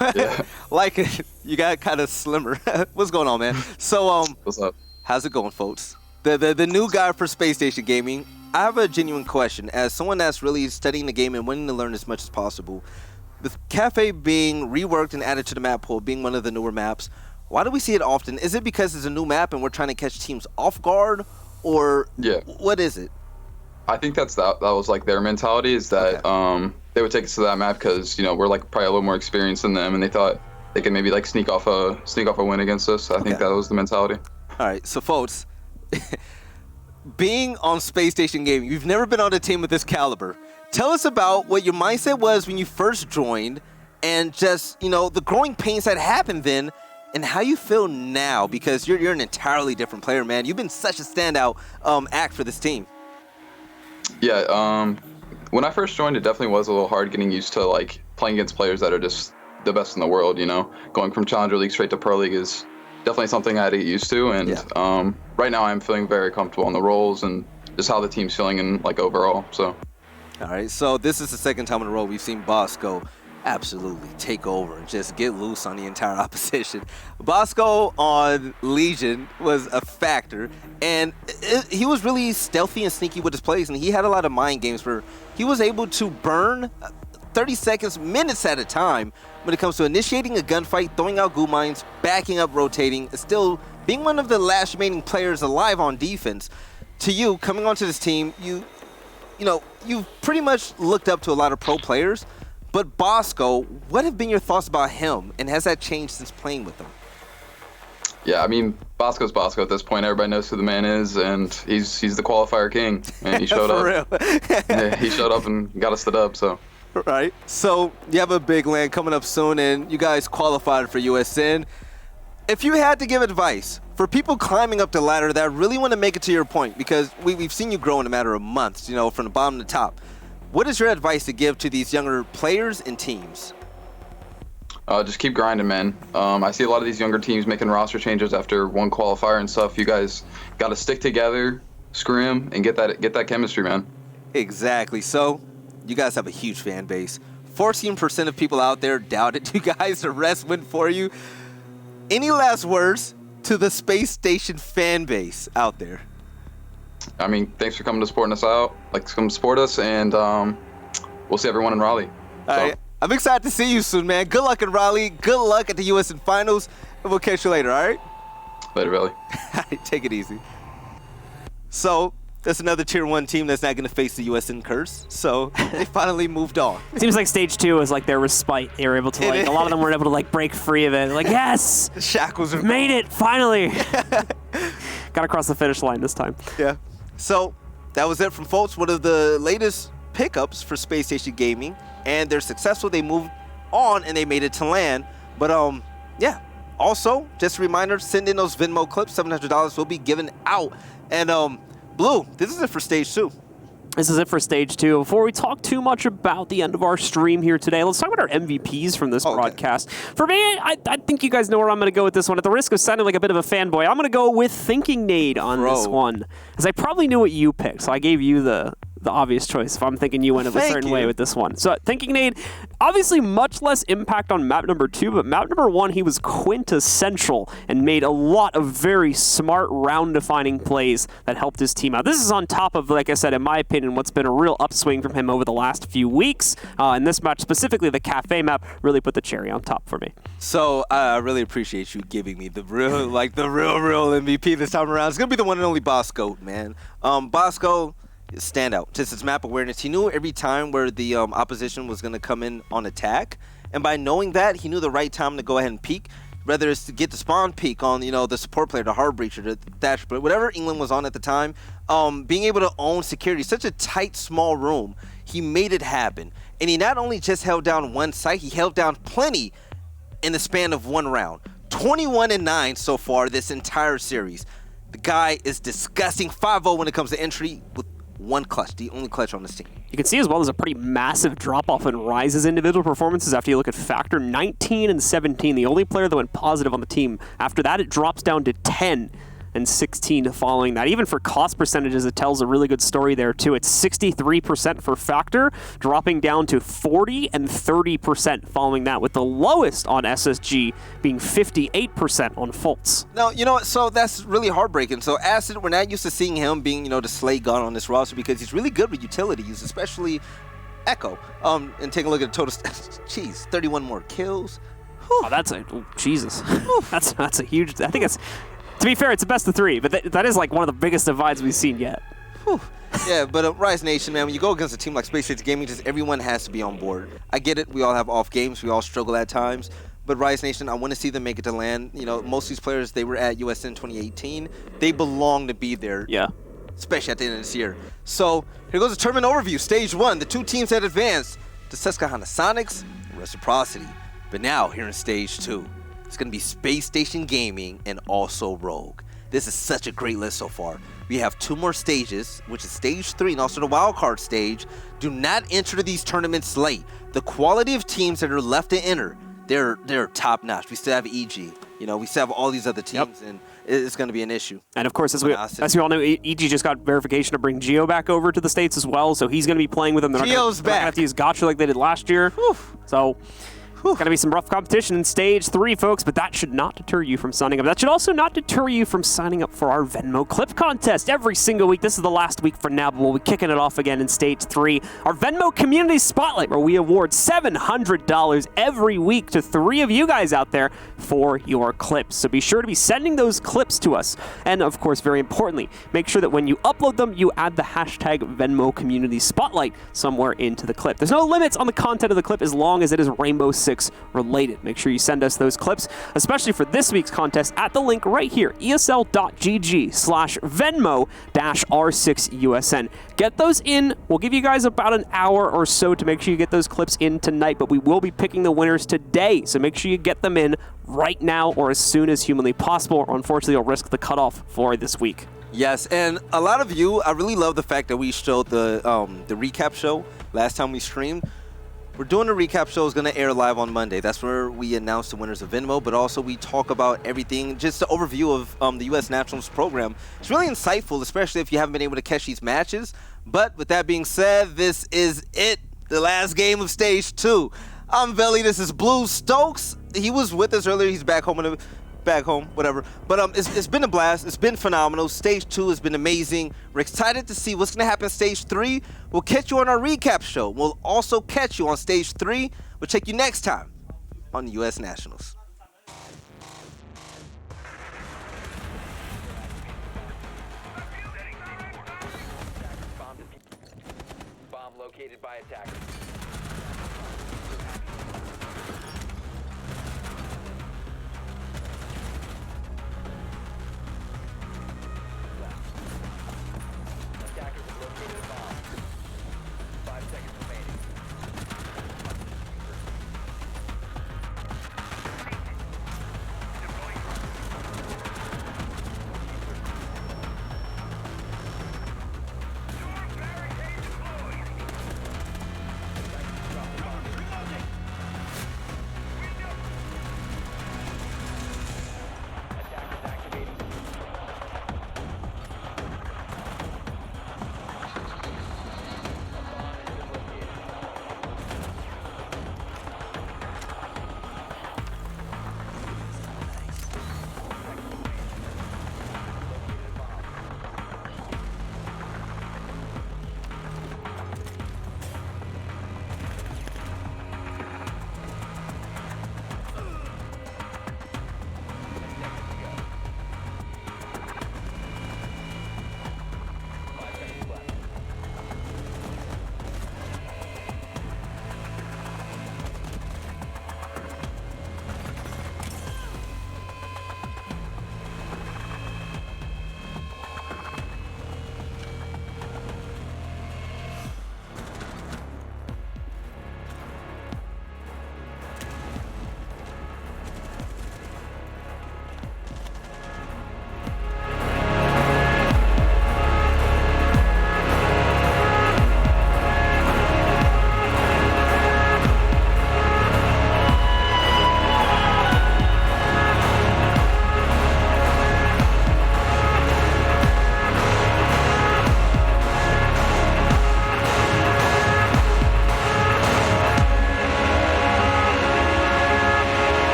Lycan, you got kind of slimmer. What's going on, man? So, what's up? How's it going, folks? The new guy for Space Station Gaming. I have a genuine question. As someone that's really studying the game and wanting to learn as much as possible, with Cafe being reworked and added to the map pool, being one of the newer maps, why do we see it often? Is it because it's a new map and we're trying to catch teams off guard, or what is it? I think that was like their mentality, is that they would take us to that map because we're like probably a little more experienced than them, and they thought they could maybe like sneak off a win against us. I think that was the mentality. All right, so folks, being on Space Station Gaming, you've never been on a team with this caliber. Tell us about what your mindset was when you first joined, and just the growing pains that happened then, and how you feel now, because you're an entirely different player, man. You've been such a standout act for this team. Yeah, when I first joined, it definitely was a little hard getting used to like playing against players that are just the best in the world. Going from Challenger League straight to Pro League is definitely something I had to get used to. And right now I'm feeling very comfortable on the roles and just how the team's feeling and like overall. So. All right, so this is the second time in a row we've seen Bosco absolutely take over and just get loose on the entire opposition. Bosco on Legion was a factor, and he was really stealthy and sneaky with his plays, and he had a lot of mind games where he was able to burn 30 seconds, minutes at a time when it comes to initiating a gunfight, throwing out goo mines, backing up, rotating, and still being one of the last remaining players alive on defense. To you, coming onto this team, you've pretty much looked up to a lot of pro players. But Bosco, what have been your thoughts about him, and has that changed since playing with him? Yeah, I mean, Bosco's Bosco at this point. Everybody knows who the man is, and he's the qualifier king. And he showed up. Yeah, he showed up and got us the dub. So. Right. So you have a big land coming up soon, and you guys qualified for USN. If you had to give advice for people climbing up the ladder that really want to make it to your point, because we've seen you grow in a matter of months, from the bottom to the top. What is your advice to give to these younger players and teams? Just keep grinding, man. I see a lot of these younger teams making roster changes after one qualifier and stuff. You guys got to stick together, scrim, and get that chemistry, man. Exactly. So you guys have a huge fan base. 14% of people out there doubted you guys. The rest went for you. Any last words to the Space Station fan base out there? I mean, thanks for coming to supporting us out. Come support us, and we'll see everyone in Raleigh. All right. I'm excited to see you soon, man. Good luck in Raleigh. Good luck at the USN Finals, and we'll catch you later, all right? Later, Billy. Take it easy. So, that's another Tier 1 team that's not going to face the USN curse. So, they finally moved on. It seems like Stage 2 is like their respite. They were able to, a lot of them were able to break free of it. Like, yes! The shackles are made it, finally! Got across the finish line this time. Yeah. So, that was it from folks. One of the latest pickups for Space Station Gaming. And they're successful. They moved on and they made it to LAN. But, yeah, Also, just a reminder, send in those Venmo clips. $700 will be given out. And Blue, this is it for stage 2. This is it for stage 2. Before we talk too much about the end of our stream here today, let's talk about our MVPs from this broadcast. For me, I think you guys know where I'm going to go with this one. At the risk of sounding like a bit of a fanboy, I'm going to go with Thinking Nade on this one, as I probably knew what you picked, so I gave you the obvious choice if I'm thinking you went a certain way with this one. So Thinking Nade, obviously much less impact on map number 2, but map number 1, he was quintessential and made a lot of very smart round-defining plays that helped his team out. This is on top of, like I said, in my opinion, what's been a real upswing from him over the last few weeks. And this match, specifically the Cafe map, really put the cherry on top for me. So I really appreciate you giving me the real, real MVP this time around. It's going to be the one and only Bosco, man. Bosco, standout. Just his map awareness. He knew every time where the opposition was going to come in on attack. And by knowing that, he knew the right time to go ahead and peek. Whether it's to get the spawn peek on, the support player, the hard breacher, the thatch, but whatever England was on at the time, being able to own security, such a tight, small room, he made it happen. And he not only just held down one site, he held down plenty in the span of one round. 21-9 so far this entire series. The guy is disgusting. 5-0 when it comes to entry with one clutch, the only clutch on this team. You can see as well there's a pretty massive drop-off in Rise's individual performances after you look at Factor 19 and 17, the only player that went positive on the team. After that, it drops down to 10 and 16 following that. Even for cost percentages, it tells a really good story there too. It's 63% for Factor, dropping down to 40 and 30% following that, with the lowest on SSG being 58% on Fultz. Now, you know what? So that's really heartbreaking. So Acid, we're not used to seeing him being, the slay gun on this roster because he's really good with utility use, especially Echo. And take a look at the total. Jeez, 31 more kills. Oh, Jesus. that's a huge. I think it's. To be fair, it's a best of 3, but that is like one of the biggest divides we've seen yet. Whew. Yeah, but Rise Nation, man, when you go against a team like Space Station Gaming, just everyone has to be on board. I get it. We all have off games. We all struggle at times. But Rise Nation, I want to see them make it to land. Most of these players, they were at USN 2018. They belong to be there. Yeah. Especially at the end of this year. So here goes the tournament overview. Stage 1, the 2 teams that advanced to Susquehanna Sonics and Reciprocity. But now, here in Stage 2, it's going to be Space Station Gaming and also Rogue. This is such a great list so far. We have 2 more stages, which is Stage 3 and also the wildcard stage. Do not enter these tournaments late. The quality of teams that are left to enter, they're top-notch. We still have EG. We still have all these other teams, and it's going to be an issue. And of course, as we all know, EG just got verification to bring Geo back over to the States as well, so he's going to be playing with them. Geo's back. They're not going to have to use Gotcha like they did last year. Whew. So it's going to be some rough competition in Stage 3, folks, but that should not deter you from signing up. That should also not deter you from signing up for our Venmo Clip Contest every single week. This is the last week for now, but we'll be kicking it off again in Stage 3. Our Venmo Community Spotlight, where we award $700 every week to 3 of you guys out there for your clips. So be sure to be sending those clips to us. And, of course, very importantly, make sure that when you upload them, you add the hashtag Venmo Community Spotlight somewhere into the clip. There's no limits on the content of the clip as long as it is Rainbow Six related. Make sure you send us those clips, especially for this week's contest at the link right here, esl.gg/Venmo-R6USN. Get those in. We'll give you guys about an hour or so to make sure you get those clips in tonight, but we will be picking the winners today, so make sure you get them in right now or as soon as humanly possible, or unfortunately you'll risk the cutoff for this week. Yes, and a lot of you, I really love the fact that we showed the recap show last time we streamed. We're doing a recap show. It's going to air live on Monday. That's where we announce the winners of Venmo, but also we talk about everything, just the overview of the U.S. Nationals program. It's really insightful, especially if you haven't been able to catch these matches. But with that being said, this is it, the last game of Stage 2. I'm Veli. This is Blue Stokes. He was with us earlier. He's back home whatever. But it's been a blast. It's been phenomenal. Stage 2 has been amazing. We're excited to see what's going to happen in Stage 3. We'll catch you on our recap show. We'll also catch you on Stage 3. We'll check you next time on the U.S. Nationals. Bomb located by attackers.